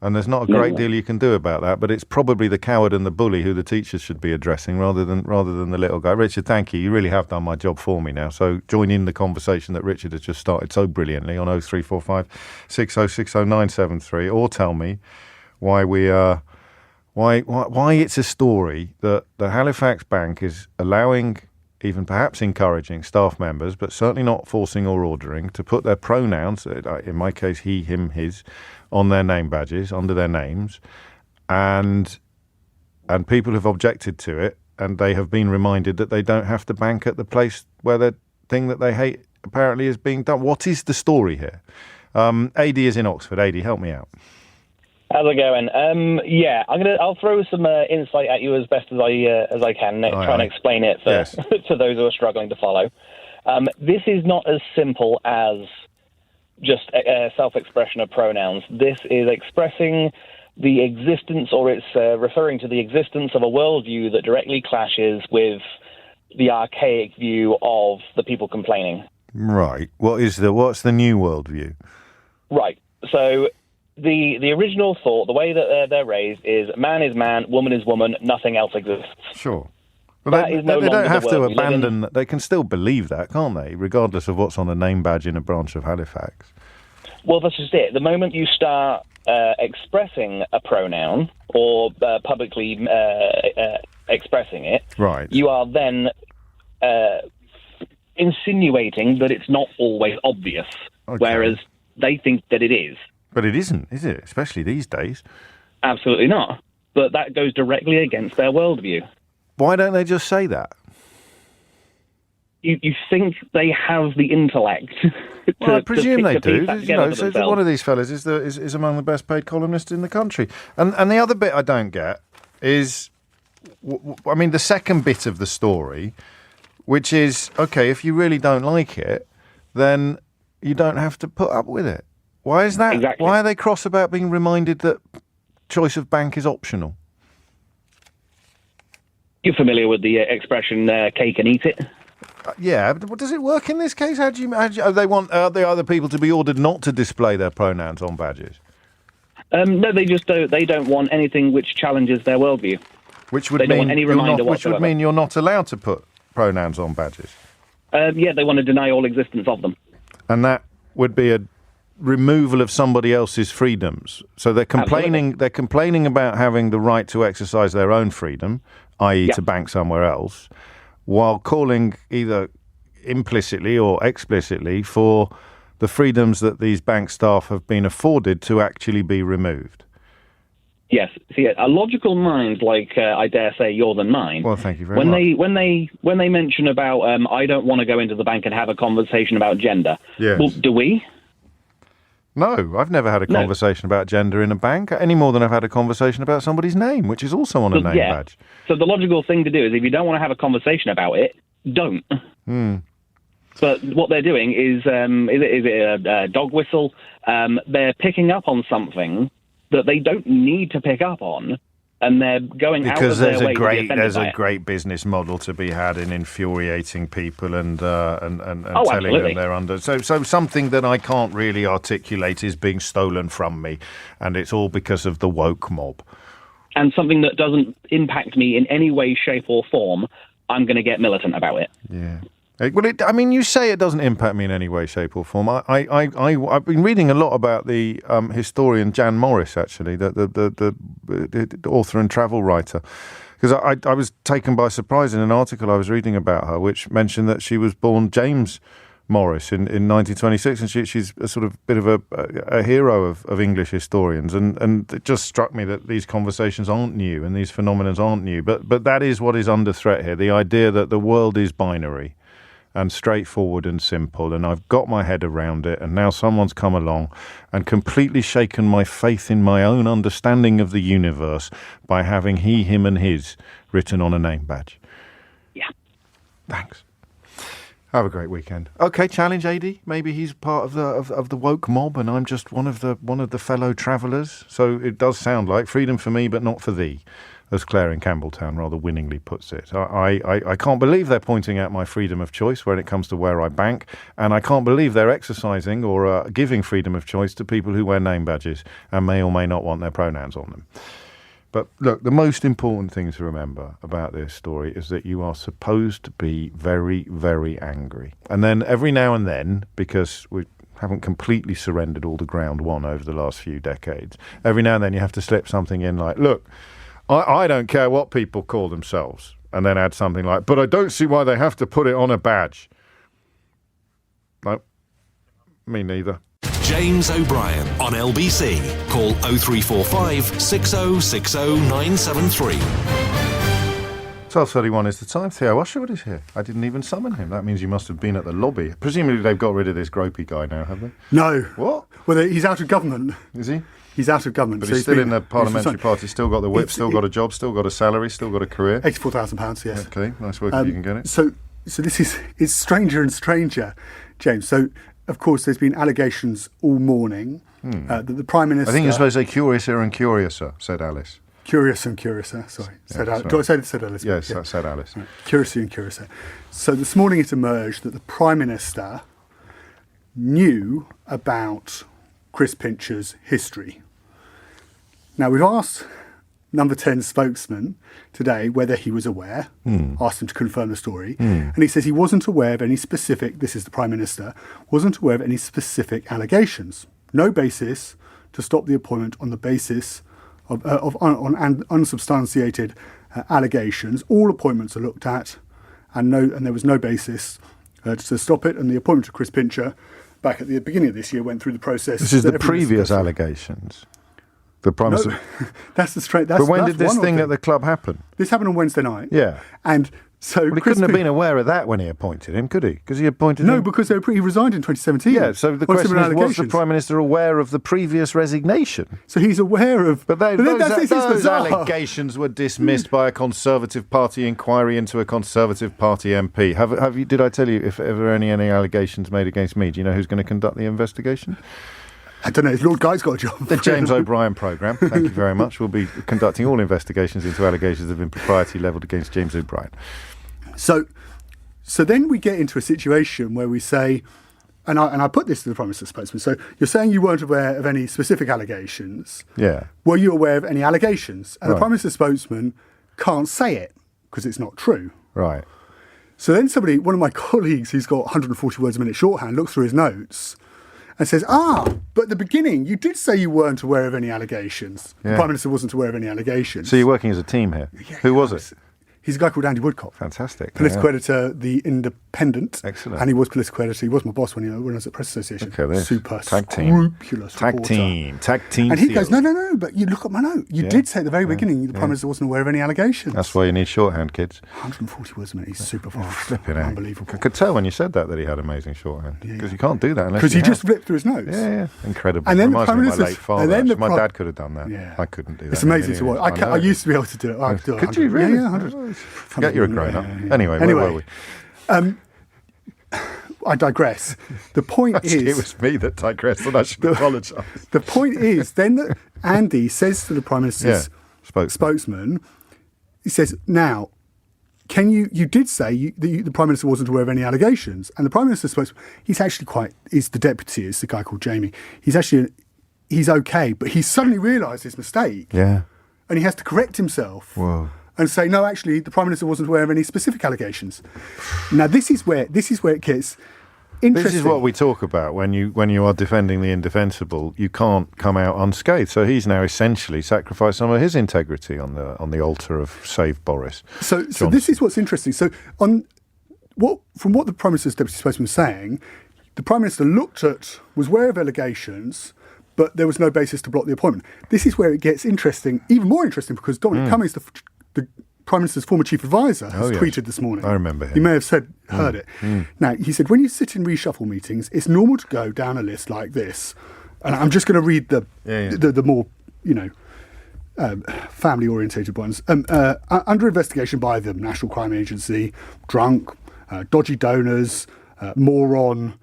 And there's not a great deal you can do about that, but it's probably the coward and the bully who the teachers should be addressing rather than the little guy. Richard, thank you. You really have done my job for me now. So join in the conversation that Richard has just started so brilliantly on 0345 6060973, or tell me why why it's a story that the Halifax Bank is allowing, even perhaps encouraging, staff members, but certainly not forcing or ordering, to put their pronouns, in my case he, him, his, on their name badges, under their names, and people have objected to it, and they have been reminded that they don't have to bank at the place where the thing that they hate apparently is being done. What is the story here? AD is in Oxford. AD, help me out. How's it going? I'll throw some insight at you as best as I can, try and explain it to those who are struggling to follow. This is not as simple as just self-expression of pronouns. This is expressing the existence, or it's referring to the existence of a worldview that directly clashes with the archaic view of the people complaining. Right. What's the new worldview? Right. So the original thought, the way that they're raised, is man, woman is woman, nothing else exists. Sure. Well, they don't have to abandon that. They can still believe that, can't they? Regardless of what's on a name badge in a branch of Halifax. Well, that's just it. The moment you start expressing a pronoun or publicly expressing it, right, you are then insinuating that it's not always obvious, whereas they think that it is. But it isn't, is it? Especially these days. Absolutely not. But that goes directly against their worldview. Why don't they just say that? You think they have the intellect? Well, I presume they do. So one of these fellas is among the best paid columnists in the country. And the other bit I don't get is, the second bit of the story, which is, okay, if you really don't like it, then you don't have to put up with it. Why is that? Exactly. Why are they cross about being reminded that choice of bank is optional? You're familiar with the expression "cake and eat it"? Yeah, but does it work in this case? How do you they want the other people to be ordered not to display their pronouns on badges? No, they just don't. They don't want anything which challenges their worldview. Which would they don't want any reminder which would whatsoever. mean you're not allowed to put pronouns on badges. They want to deny all existence of them. And that would be a removal of somebody else's freedoms. So they're complaining. Absolutely. They're complaining about having the right to exercise their own freedom, i.e., to bank somewhere else, while calling either implicitly or explicitly for the freedoms that these bank staff have been afforded to actually be removed. Yes. See, a logical mind, like I dare say yours and mine. Well, thank you very much. When they mention about I don't want to go into the bank and have a conversation about gender. Yes. Well, do we? No, I've never had a conversation about gender in a bank, any more than I've had a conversation about somebody's name, which is also on a name badge. So the logical thing to do is, if you don't want to have a conversation about it, don't. But what they're doing is it a dog whistle? They're picking up on something that they don't need to pick up on, and they're going out of their way to be offended by it. There's a great business model to be had in infuriating people and telling them they're under. So something that I can't really articulate is being stolen from me, and it's all because of the woke mob. And something that doesn't impact me in any way, shape, or form, I'm going to get militant about it. Yeah. Well, you say it doesn't impact me in any way, shape, or form. I've been reading a lot about the historian Jan Morris, actually, the author and travel writer, because I was taken by surprise in an article I was reading about her, which mentioned that she was born James Morris in 1926, and she's a sort of bit of a hero of English historians, and it just struck me that these conversations aren't new and these phenomena aren't new, but that is what is under threat here, the idea that the world is binary and straightforward and simple, and I've got my head around it, and now someone's come along and completely shaken my faith in my own understanding of the universe by having he, him and his written on a name badge. Yeah. Thanks. Have a great weekend. Okay, challenge AD. Maybe he's part of the woke mob, and I'm just one of the fellow travellers. So it does sound like freedom for me, but not for thee, as Claire in Campbelltown rather winningly puts it. I can't believe they're pointing out my freedom of choice when it comes to where I bank, and I can't believe they're exercising or giving freedom of choice to people who wear name badges and may or may not want their pronouns on them. But look, the most important thing to remember about this story is that you are supposed to be very, very angry. And then every now and then, because we haven't completely surrendered all the ground won over the last few decades, every now and then you have to slip something in like, look, I don't care what people call themselves, and then add something like, but I don't see why they have to put it on a badge. No, me neither. James O'Brien on LBC. Call 0345 6060 973. 12:31 is the time. Theo Usherwood is here. I didn't even summon him. That means you must have been at the lobby. Presumably they've got rid of this gropey guy now, have they? No. What? Well, he's out of government. Is he? He's out of government. But he's still in the parliamentary party, still got the whip, still got a job, still got a salary, still got a career. £84,000, yes. Okay, nice work if you can get it. So this is stranger and stranger, James. So, of course, there's been allegations all morning that the Prime Minister... I think you're supposed to say curiouser and curiouser, said Alice. Curious and curiouser, sorry. Said Alice. Do I say said Alice? Yes, yeah. Said Alice. Right. Curiouser and curiouser. So this morning it emerged that the Prime Minister knew about Chris Pincher's history. Now, we've asked Number 10 spokesman today whether he was aware, asked him to confirm the story, and he says he wasn't aware of any specific, this is the Prime Minister, wasn't aware of any specific allegations. No basis to stop the appointment on the basis of unsubstantiated allegations. All appointments are looked at, and there was no basis to stop it, and the appointment of Chris Pincher back at the beginning of this year went through the process. This is the previous allegations. The Prime Minister. That's the straight. But when did this thing at the club happen? This happened on Wednesday night. Yeah. And so he couldn't have been aware of that when he appointed him, could he? Because he appointed him. No, because he resigned in 2017. Yeah, so the question is, was the Prime Minister aware of the previous resignation? So he's aware of... But those allegations were dismissed by a Conservative Party inquiry into a Conservative Party MP. Have you? Did I tell you if ever any allegations made against me? Do you know who's going to conduct the investigation? I don't know. Lord Guy's got a job. The James O'Brien programme. Thank you very much. We'll be conducting all investigations into allegations of impropriety levelled against James O'Brien. So then we get into a situation where we say, and I put this to the Prime Minister's spokesman, so you're saying you weren't aware of any specific allegations. Yeah. Were you aware of any allegations? And right. The Prime Minister's spokesman can't say it because it's not true. Right. So then one of my colleagues who's got 140 words a minute shorthand, looks through his notes and says, but at the beginning, you did say you weren't aware of any allegations. Yeah. The Prime Minister wasn't aware of any allegations. So you're working as a team here. Yeah, Who was it? He's a guy called Andy Woodcock. Fantastic. Political editor, The Independent. Excellent. And he was political editor. He was my boss when I was at Press Association. Look at this. Super Tag scrupulous team. reporter. Tag team. And he goes, no, but you look at my note. You did say at the very beginning the Prime Minister wasn't aware of any allegations. That's why you need shorthand, kids. 140 words a minute. He's super fast. Flipping out. Unbelievable. I could tell when you said that he had amazing shorthand. Because you can't do that unless because he just flipped through his notes. Yeah. Incredible. And then Reminds the Prime me of my Minister's... late father. My dad could have done that. Yeah. I couldn't do that. It's amazing to watch. I used to be able to do it. Could you really? Yeah, 100. Forget you're a grown-up. Anyway, where were we? I digress. The point is... It was me that digressed, and I should apologise. The point is, then that Andy says to the Prime Minister's spokesman, he says, now, can you did say the Prime Minister wasn't aware of any allegations. And the Prime Minister's spokesman, he's the deputy, it's the guy called Jamie. He's okay, but he's suddenly realised his mistake. Yeah. And he has to correct himself. Whoa. And say, no, actually, the Prime Minister wasn't aware of any specific allegations. Now, this is where it gets interesting. This is what we talk about when you are defending the indefensible. You can't come out unscathed. So he's now essentially sacrificed some of his integrity on the altar of Save Boris. So this is what's interesting. So from what the Prime Minister's Deputy Spokesman was saying, the Prime Minister was aware of allegations, but there was no basis to block the appointment. This is where it gets interesting, even more interesting, because Dominic Cummings, the Prime Minister's former chief advisor, has tweeted this morning. I remember him. You may have heard it. Now, he said, when you sit in reshuffle meetings, it's normal to go down a list like this. And I'm just going to read the more, family-orientated ones. Under investigation by the National Crime Agency, drunk, dodgy donors, moron,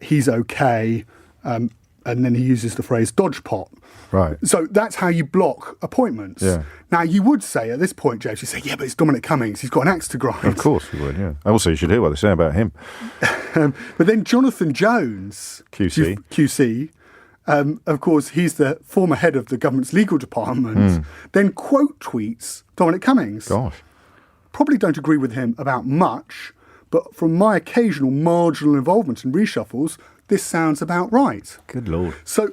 he's okay, and then he uses the phrase dodge pot. Right. So that's how you block appointments. Yeah. Now, you would say at this point, James, you say, yeah, but it's Dominic Cummings. He's got an axe to grind. Of course you would, yeah. Also, you should hear what they say about him. But then Jonathan Jones, QC, of course, he's the former head of the government's legal department, then quote tweets Dominic Cummings. Gosh. Probably don't agree with him about much, but from my occasional marginal involvement in reshuffles, this sounds about right. Good Lord. So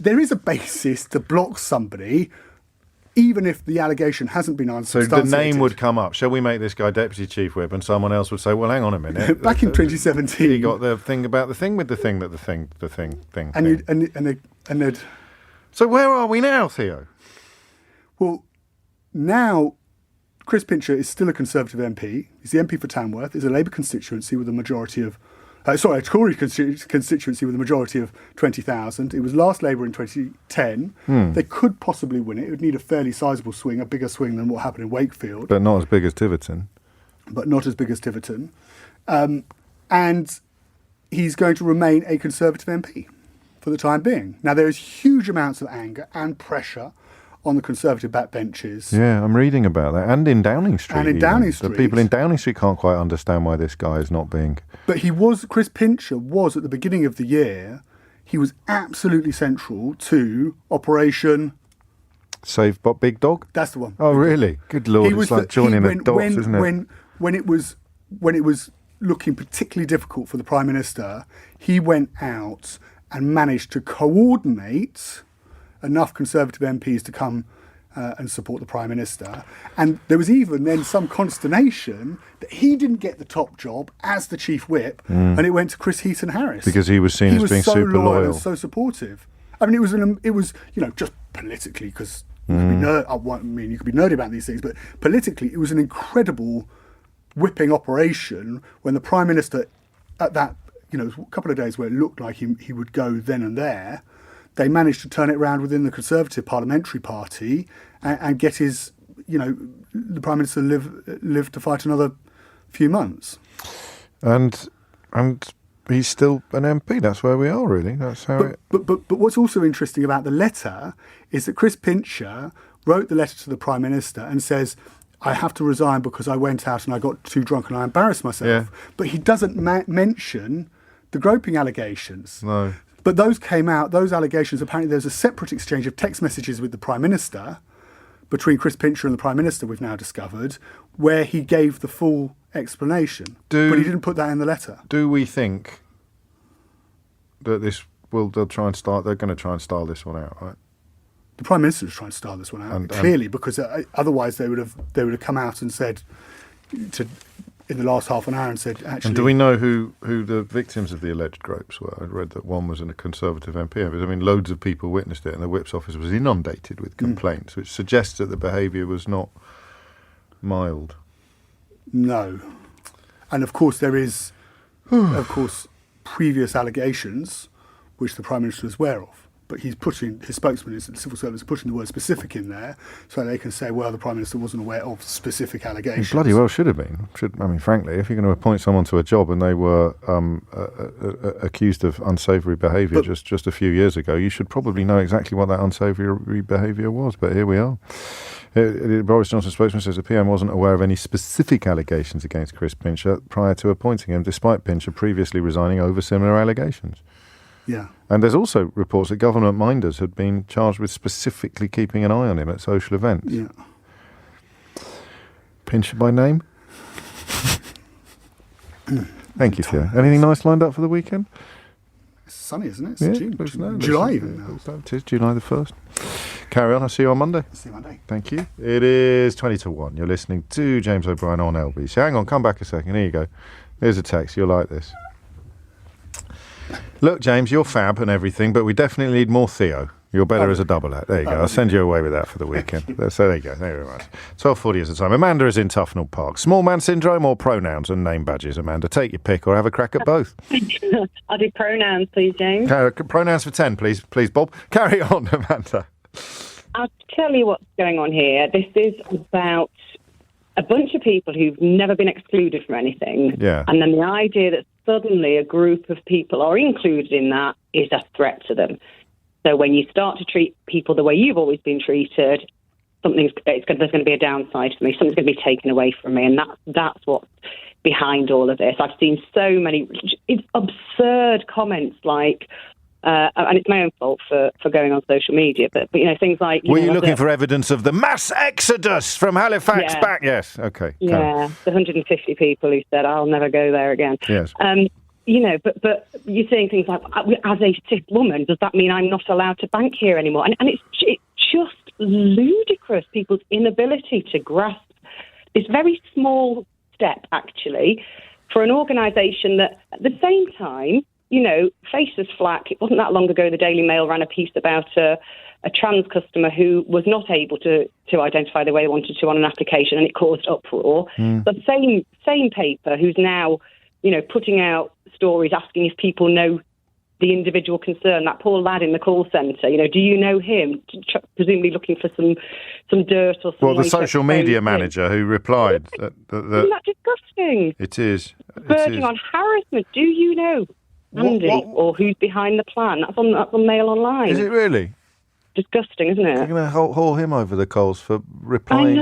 there is a basis to block somebody, even if the allegation hasn't been unsubstantiated. So the name would come up. Shall we make this guy Deputy Chief Whip? And someone else would say, well, hang on a minute. Back in 2017... He got the thing about the thing with the thing that the thing. And they'd... So where are we now, Theo? Well, now Chris Pincher is still a Conservative MP. He's the MP for Tamworth. It's a Labour constituency with a majority of... a Tory constituency with a majority of 20,000. It was last Labour in 2010. They could possibly win it. It would need a fairly sizable swing, a bigger swing than what happened in Wakefield. But not as big as Tiverton. And he's going to remain a Conservative MP for the time being. Now, there is huge amounts of anger and pressure on the Conservative backbenches. Yeah, I'm reading about that. And in Downing Street. The people in Downing Street can't quite understand why this guy is not being... But Chris Pincher was, at the beginning of the year, he was absolutely central to Operation... Save Big Dog? That's the one. Oh, really? Good Lord, it's like joining the dots, isn't it? When it was looking particularly difficult for the Prime Minister, he went out and managed to coordinate enough Conservative MPs to come and support the Prime Minister. And there was even then some consternation that he didn't get the top job as the Chief Whip, and it went to Chris Heaton-Harris. Because he was seen as being super loyal. And so supportive. I mean, it was just politically, because you could be nerdy about these things, but politically it was an incredible whipping operation when the Prime Minister, at that, a couple of days where it looked like he would go then and there, they managed to turn it around within the Conservative Parliamentary Party and get the Prime Minister live to fight another few months. And he's still an MP. That's where we are, really. That's how. But what's also interesting about the letter is that Chris Pincher wrote the letter to the Prime Minister and says, I have to resign because I went out and I got too drunk and I embarrassed myself. Yeah. But he doesn't mention the groping allegations. No. But those came out, those allegations, apparently there's a separate exchange of text messages with the Prime Minister, between Chris Pincher and the Prime Minister, we've now discovered, where he gave the full explanation. But he didn't put that in the letter. Do we think that they're going to try and style this one out, right? The Prime Minister is trying to style this one out, clearly, because otherwise they would have come out and said in the last half an hour and said, actually... And do we know who the victims of the alleged gropes were? I read that one was a Conservative MP. I mean, loads of people witnessed it, and the Whip's office was inundated with complaints, which suggests that the behaviour was not mild. No. And of course there is, previous allegations which the Prime Minister is aware of. But his spokesman, his civil service, is putting the word specific in there so they can say, well, the Prime Minister wasn't aware of specific allegations. He bloody well should have been. Frankly, if you're going to appoint someone to a job and they were accused of unsavoury behaviour just a few years ago, you should probably know exactly what that unsavoury behaviour was. But here we are. Boris Johnson's spokesman says the PM wasn't aware of any specific allegations against Chris Pincher prior to appointing him, despite Pincher previously resigning over similar allegations. Yeah. And there's also reports that government minders had been charged with specifically keeping an eye on him at social events. Yeah. Pincher by name? Thank you, Theo. Anything nice lined up for the weekend? It's sunny, isn't it? It's July even now. It is July the 1st. Carry on. I'll see you on Monday. See you Monday. Thank you. It is 20 to 1. You're listening to James O'Brien on LBC. Hang on, come back a second. Here you go. Here's a text. You'll like this. Look, James, you're fab and everything, but we definitely need more Theo. You're better as a double act. There you go. I'll send you away with that for the weekend. So there you go. Thank you very much. 12:40 is the time. Amanda is in Tufnell Park. Small man syndrome or pronouns and name badges, Amanda? Take your pick or have a crack at both. I'll do pronouns, please, James. Pronouns for 10, please, Bob. Carry on, Amanda. I'll tell you what's going on here. This is about a bunch of people who've never been excluded from anything. Yeah. And then the idea that suddenly a group of people are included in that is a threat to them. So when you start to treat people the way you've always been treated, there's going to be a downside for me. Something's going to be taken away from me. And that's what's behind all of this. I've seen so many absurd comments like, and it's my own fault for going on social media, but things like... Were you looking for evidence of the mass exodus from Halifax back? Yes, OK. Yeah, the 150 people who said, I'll never go there again. Yes. But you're saying things like, as a cis woman, does that mean I'm not allowed to bank here anymore? And it's just ludicrous, people's inability to grasp this very small step, actually, for an organisation that, at the same time, faces flack. It wasn't that long ago the Daily Mail ran a piece about a trans customer who was not able to identify the way they wanted to on an application, and it caused uproar. The same paper who's now, putting out stories asking if people know the individual concerned, that poor lad in the call centre, do you know him? Presumably looking for some dirt or something. Well, the social media manager who replied... Isn't that disgusting? It is. Verging on harassment. Do you know Andy or who's behind the plan? That's on Mail Online. Is it really? Disgusting, isn't it? You're going to haul him over the coals for replying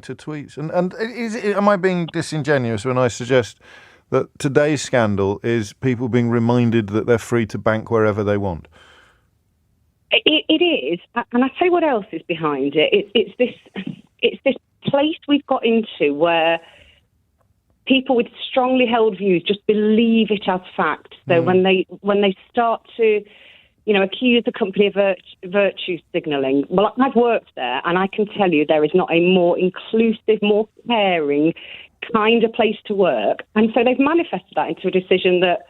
to tweets. And am I being disingenuous when I suggest that today's scandal is people being reminded that they're free to bank wherever they want? It is, and I tell you what else is behind it. It's this place we've got into where people with strongly held views just believe it as fact. So when they start to, accuse the company of virtue signalling, well, I've worked there, and I can tell you there is not a more inclusive, more caring kind of place to work. And so they've manifested that into a decision that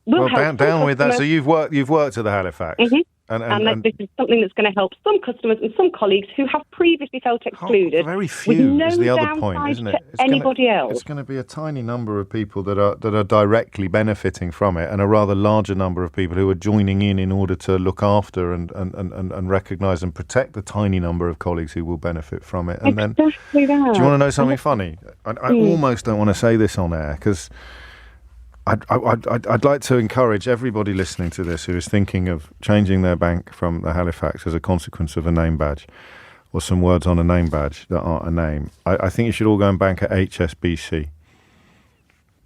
will help. Down with that. So you've worked at the Halifax. Mm-hmm. And this is something that's going to help some customers and some colleagues who have previously felt excluded. Very few is the other point, downside isn't it? to anybody else. It's going to be a tiny number of people that are directly benefiting from it, and a rather larger number of people who are joining in order to look after and recognise and protect the tiny number of colleagues who will benefit from it. And exactly that. Do you want to know something funny? I almost don't want to say this on air because I'd like to encourage everybody listening to this who is thinking of changing their bank from the Halifax as a consequence of a name badge or some words on a name badge that aren't a name. I think you should all go and bank at HSBC.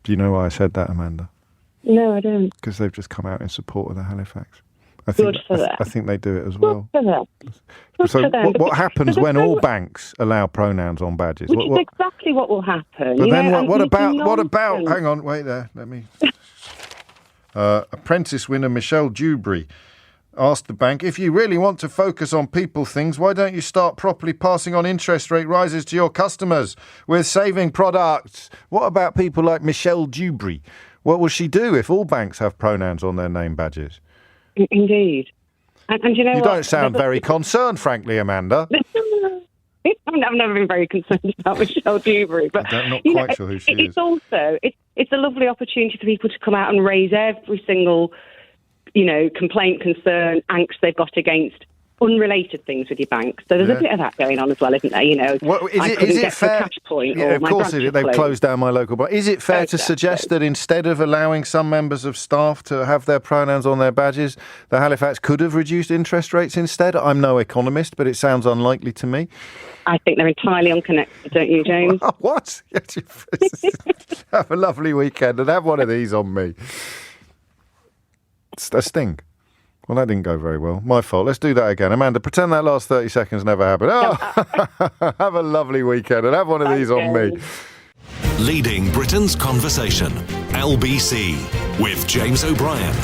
Do you know why I said that, Amanda? No, I don't. Because they've just come out in support of the Halifax. I think they do it as well. Good for them. So what happens when all banks allow pronouns on badges? Which is exactly what will happen. But then what about? Hang on, wait there. Let me. Apprentice winner Michelle Dewberry asked the bank, if you really want to focus on people things, why don't you start properly passing on interest rate rises to your customers with saving products? What about people like Michelle Dewberry? What will she do if all banks have pronouns on their name badges? Indeed. And you know you don't sound very concerned, frankly, Amanda. I've never been very concerned about Michelle Dewberry, but I'm not quite sure who she is. It's also it's a lovely opportunity for people to come out and raise every single, complaint, concern, angst they've got against unrelated things with your bank. So there's a bit of that going on as well, isn't there? Is it fair? Cash point of course, they've closed down my local bank. Is it fair to suggest that instead of allowing some members of staff to have their pronouns on their badges, the Halifax could have reduced interest rates instead? I'm no economist, but it sounds unlikely to me. I think they're entirely unconnected, don't you, James? What? Have a lovely weekend and have one of these on me. It's a sting. Well, that didn't go very well. My fault. Let's do that again. Amanda, pretend that last 30 seconds never happened. Oh, have a lovely weekend and have one of these on me. Leading Britain's conversation. LBC with James O'Brien.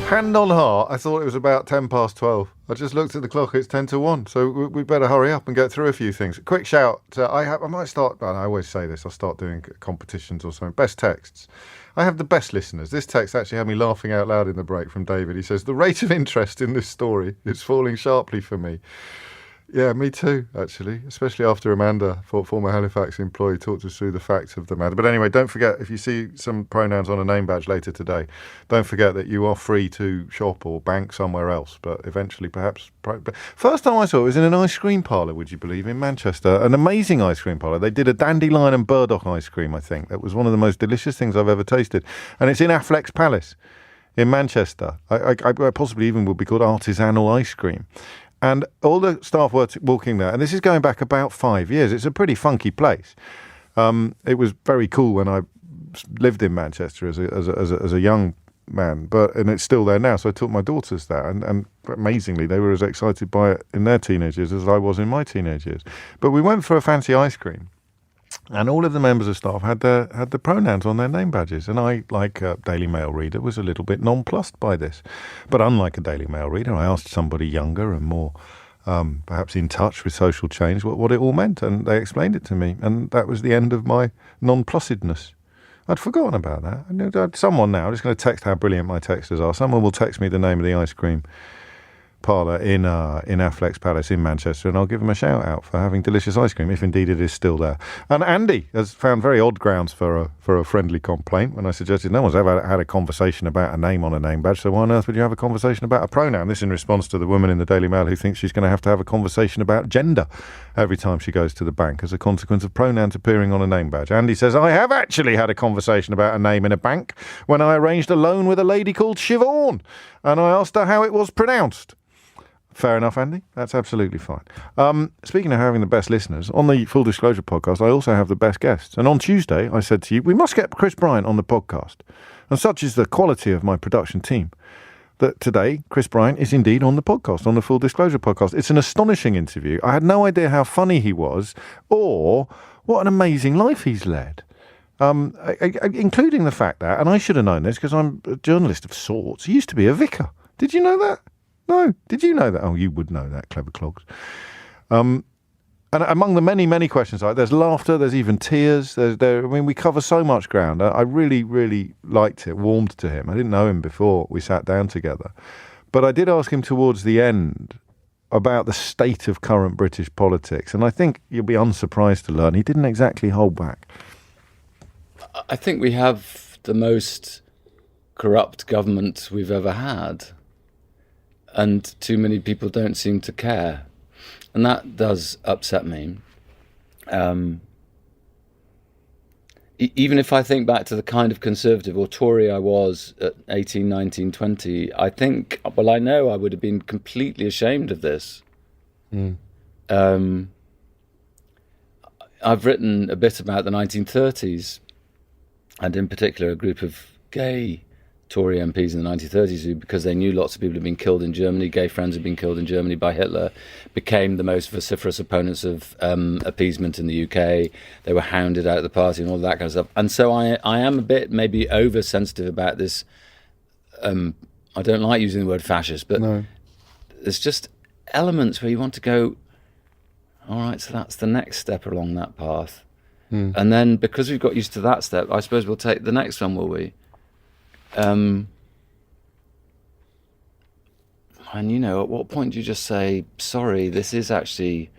Hand on heart, I thought it was about 12:10. I just looked at the clock. It's 10-1, so we better hurry up and get through a few things. Quick shout. I might start. I always say this. I'll start doing competitions or something. Best texts. I have the best listeners. This text actually had me laughing out loud in the break from David. He says, the rate of interest in this story is falling sharply for me. Yeah, me too, actually, especially after Amanda, former Halifax employee, talked us through the facts of the matter. But anyway, don't forget, if you see some pronouns on a name badge later today, don't forget that you are free to shop or bank somewhere else, but eventually perhaps... First time I saw it was in an ice cream parlour, would you believe, in Manchester. An amazing ice cream parlour. They did a dandelion and burdock ice cream, I think. That was one of the most delicious things I've ever tasted. And it's in Affleck's Palace in Manchester. I possibly even would be called artisanal ice cream. And all the staff were walking there, and this is going back about 5 years. It's a pretty funky place. It was very cool when I lived in Manchester as a young man, and it's still there now. So I took my daughters there, and amazingly, they were as excited by it in their teenage years as I was in my teenage years. But we went for a fancy ice cream, and all of the members of staff had the pronouns on their name badges. And I, like a Daily Mail reader, was a little bit nonplussed by this. But unlike a Daily Mail reader, I asked somebody younger and more perhaps in touch with social change what it all meant. And they explained it to me. And that was the end of my nonplussedness. I'd forgotten about that. I knew someone now, I'm just going to text how brilliant my texters are. Someone will text me the name of the ice cream parlour in Affleck's Palace in Manchester, and I'll give him a shout out for having delicious ice cream, if indeed it is still there. And Andy has found very odd grounds for a friendly complaint when I suggested no one's ever had a conversation about a name on a name badge, so why on earth would you have a conversation about a pronoun? This in response to the woman in the Daily Mail who thinks she's going to have a conversation about gender every time she goes to the bank as a consequence of pronouns appearing on a name badge. Andy says, I have actually had a conversation about a name in a bank when I arranged a loan with a lady called Siobhan, and I asked her how it was pronounced. Fair enough, Andy. That's absolutely fine. Speaking of having the best listeners, on the Full Disclosure podcast, I also have the best guests. And on Tuesday, I said to you, we must get Chris Bryant on the podcast. And such is the quality of my production team that today, Chris Bryant is indeed on the podcast, on the Full Disclosure podcast. It's an astonishing interview. I had no idea how funny he was or what an amazing life he's led. Including the fact that, and I should have known this because I'm a journalist of sorts, he used to be a vicar. Did you know that? No. Did you know that? Oh, you would know that, clever clogs. And among the many, many questions, there's laughter, there's even tears. We cover so much ground. I really, really liked it, warmed to him. I didn't know him before we sat down together. But I did ask him towards the end about the state of current British politics. And I think you'll be unsurprised to learn he didn't exactly hold back. I think we have the most corrupt government we've ever had. And too many people don't seem to care. And that does upset me. Even if I think back to the kind of Conservative or Tory I was at 18, 19, 20, I think, I know I would have been completely ashamed of this. I've written a bit about the 1930s, and in particular a group of gay Tory MPs in the 1930s who, because they knew lots of people had been killed in Germany, gay friends had been killed in Germany by Hitler, became the most vociferous opponents of appeasement in the UK. They were hounded out of the party and all that kind of stuff. And so I am a bit maybe oversensitive about this. I don't like using the word fascist, but there's just elements where you want to go, all right, so that's the next step along that path. And then because we've got used to that step, I suppose we'll take the next one, will we? And at what point do you just say, sorry, this is actually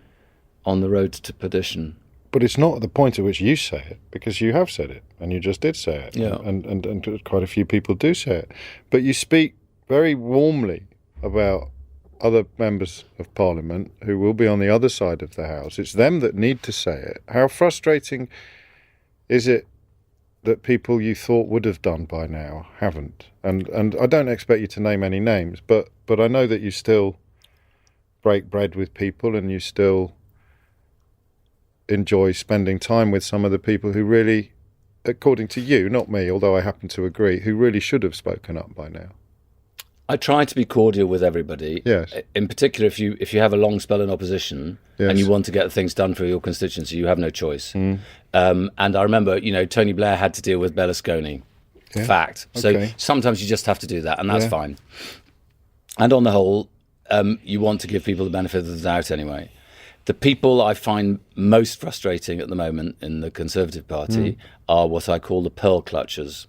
on the road to perdition? But it's not at the point at which you say it, because you have said it, and you just did say it. Yeah. And quite a few people do say it. But you speak very warmly about other members of Parliament who will be on the other side of the House. It's them that need to say it. How frustrating is it that people you thought would have done by now haven't? And I don't expect you to name any names, but I know that you still break bread with people and you still enjoy spending time with some of the people who really, according to you, not me, although I happen to agree, who really should have spoken up by now. I try to be cordial with everybody. Yes. In particular, if you have a long spell in opposition and you want to get things done for your constituency, you have no choice. And I remember, Tony Blair had to deal with Berlusconi. Yeah. Fact. So sometimes you just have to do that, and that's fine. And on the whole, you want to give people the benefit of the doubt anyway. The people I find most frustrating at the moment in the Conservative Party are what I call the pearl clutchers.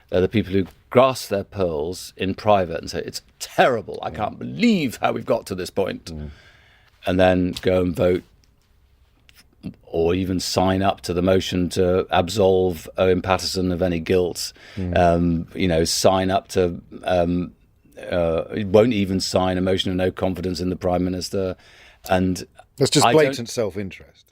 They're the people who grasp their pearls in private and say, it's terrible, I can't believe how we've got to this point. And then go and vote or even sign up to the motion to absolve Owen Paterson of any guilt. Sign up to... won't even sign a motion of no confidence in the Prime Minister. And that's just blatant self-interest.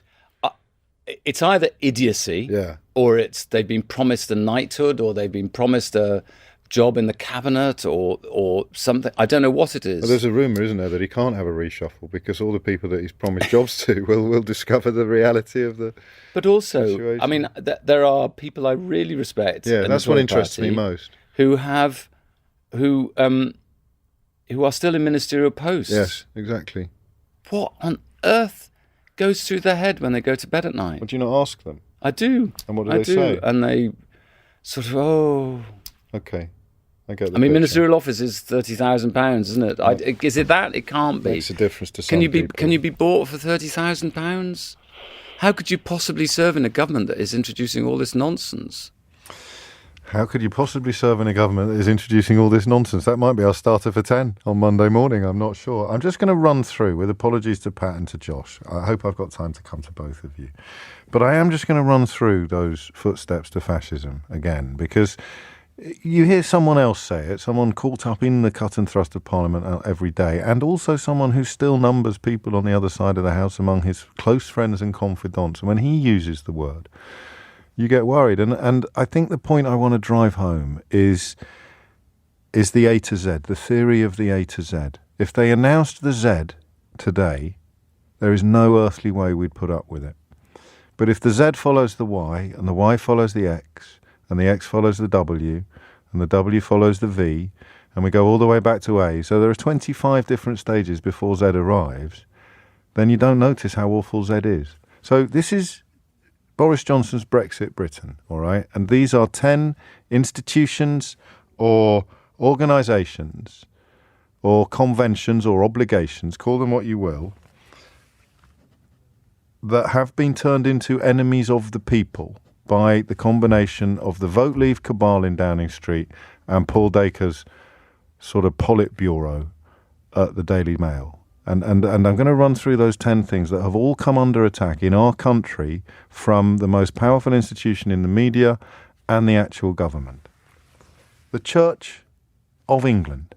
It's either idiocy or it's they've been promised a knighthood or they've been promised a job in the cabinet or something. I don't know what it is. Well, there's a rumour, isn't there, that he can't have a reshuffle because all the people that he's promised jobs to will discover the reality of the But also, situation. I mean, there are people I really respect. Yeah, that's what interests me most. Who are still in ministerial posts. Yes, exactly. What on earth goes through their head when they go to bed at night? Would you not ask them? I do. And what do they say? And they sort of, Okay. I get the I mean, picture. ministerial office is £30,000, isn't it? Is it that? It can't be. Makes a difference to some people. Can you be bought for £30,000? How could you possibly serve in a government that is introducing all this nonsense? How could you possibly serve in a government that is introducing all this nonsense? That might be our starter for 10 on Monday morning. I'm not sure. I'm just going to run through, with apologies to Pat and to Josh. I hope I've got time to come to both of you. But I am just going to run through those footsteps to fascism again, because you hear someone else say it, someone caught up in the cut and thrust of Parliament every day, and also someone who still numbers people on the other side of the House among his close friends and confidants. And when he uses the word, you get worried. And I think the point I want to drive home is the A to Z, the theory of the A to Z. If they announced the Z today, there is no earthly way we'd put up with it. But if the Z follows the Y, and the Y follows the X, and the X follows the W, and the W follows the V, and we go all the way back to A, so there are 25 different stages before Z arrives, then you don't notice how awful Z is. So this is Boris Johnson's Brexit Britain, all right? And these are 10 institutions or organisations or conventions or obligations, call them what you will, that have been turned into enemies of the people by the combination of the Vote Leave cabal in Downing Street and Paul Dacre's sort of Politburo at the Daily Mail. And I'm going to run through those 10 things that have all come under attack in our country from the most powerful institution in the media and the actual government. The Church of England,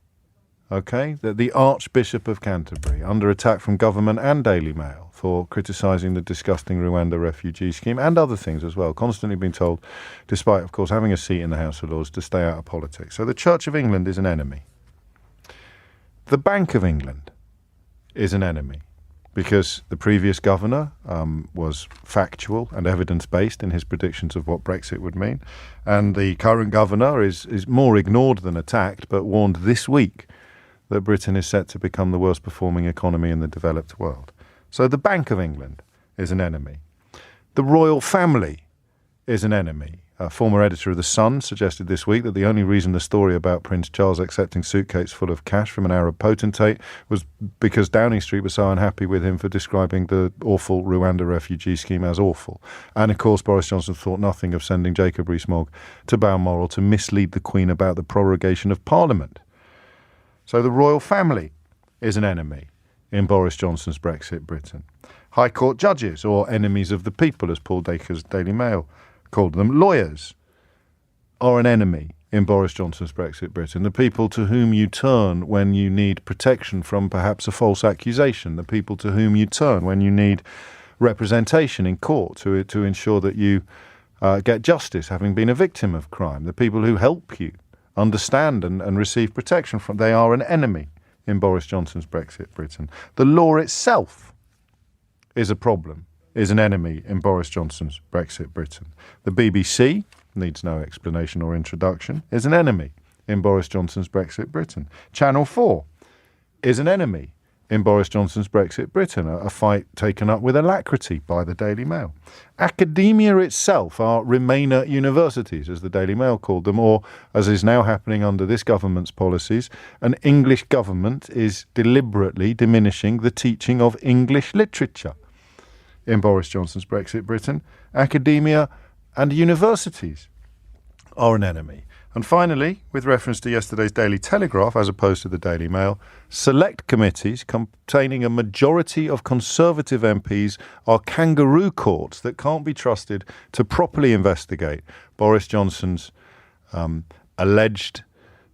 okay? The Archbishop of Canterbury, under attack from government and Daily Mail for criticising the disgusting Rwanda refugee scheme and other things as well, constantly being told, despite, of course, having a seat in the House of Lords, to stay out of politics. So the Church of England is an enemy. The Bank of England is an enemy because the previous governor was factual and evidence-based in his predictions of what Brexit would mean. And the current governor is more ignored than attacked, but warned this week that Britain is set to become the worst performing economy in the developed world. So the Bank of England is an enemy. The royal family is an enemy. A former editor of The Sun suggested this week that the only reason the story about Prince Charles accepting suitcase full of cash from an Arab potentate was because Downing Street was so unhappy with him for describing the awful Rwanda refugee scheme as awful. And of course Boris Johnson thought nothing of sending Jacob Rees-Mogg to Balmoral to mislead the Queen about the prorogation of Parliament. So the royal family is an enemy in Boris Johnson's Brexit Britain. High Court judges, or enemies of the people, as Paul Dacre's Daily Mail called them, lawyers, are an enemy in Boris Johnson's Brexit Britain. The people to whom you turn when you need protection from perhaps a false accusation, the people to whom you turn when you need representation in court to ensure that you get justice having been a victim of crime, the people who help you understand and receive protection from, they are an enemy in Boris Johnson's Brexit Britain. The law itself is a problem, is an enemy in Boris Johnson's Brexit Britain. The BBC, needs no explanation or introduction, is an enemy in Boris Johnson's Brexit Britain. Channel 4 is an enemy in Boris Johnson's Brexit Britain, a fight taken up with alacrity by the Daily Mail. Academia itself, our Remainer universities, as the Daily Mail called them, or, as is now happening under this government's policies, an English government is deliberately diminishing the teaching of English literature. In Boris Johnson's Brexit Britain, academia and universities are an enemy. And finally, with reference to yesterday's Daily Telegraph, as opposed to the Daily Mail, select committees containing a majority of Conservative MPs are kangaroo courts that can't be trusted to properly investigate Boris Johnson's alleged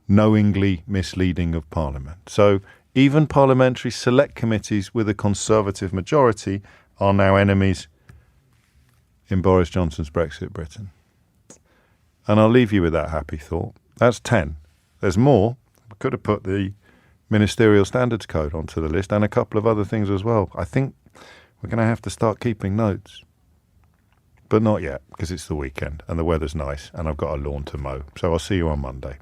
knowingly misleading of Parliament. So even parliamentary select committees with a Conservative majority are now enemies in Boris Johnson's Brexit Britain. And I'll leave you with that happy thought. That's 10. There's more. I could have put the Ministerial Standards Code onto the list and a couple of other things as well. I think we're going to have to start keeping notes. But not yet, because it's the weekend and the weather's nice and I've got a lawn to mow. So I'll see you on Monday.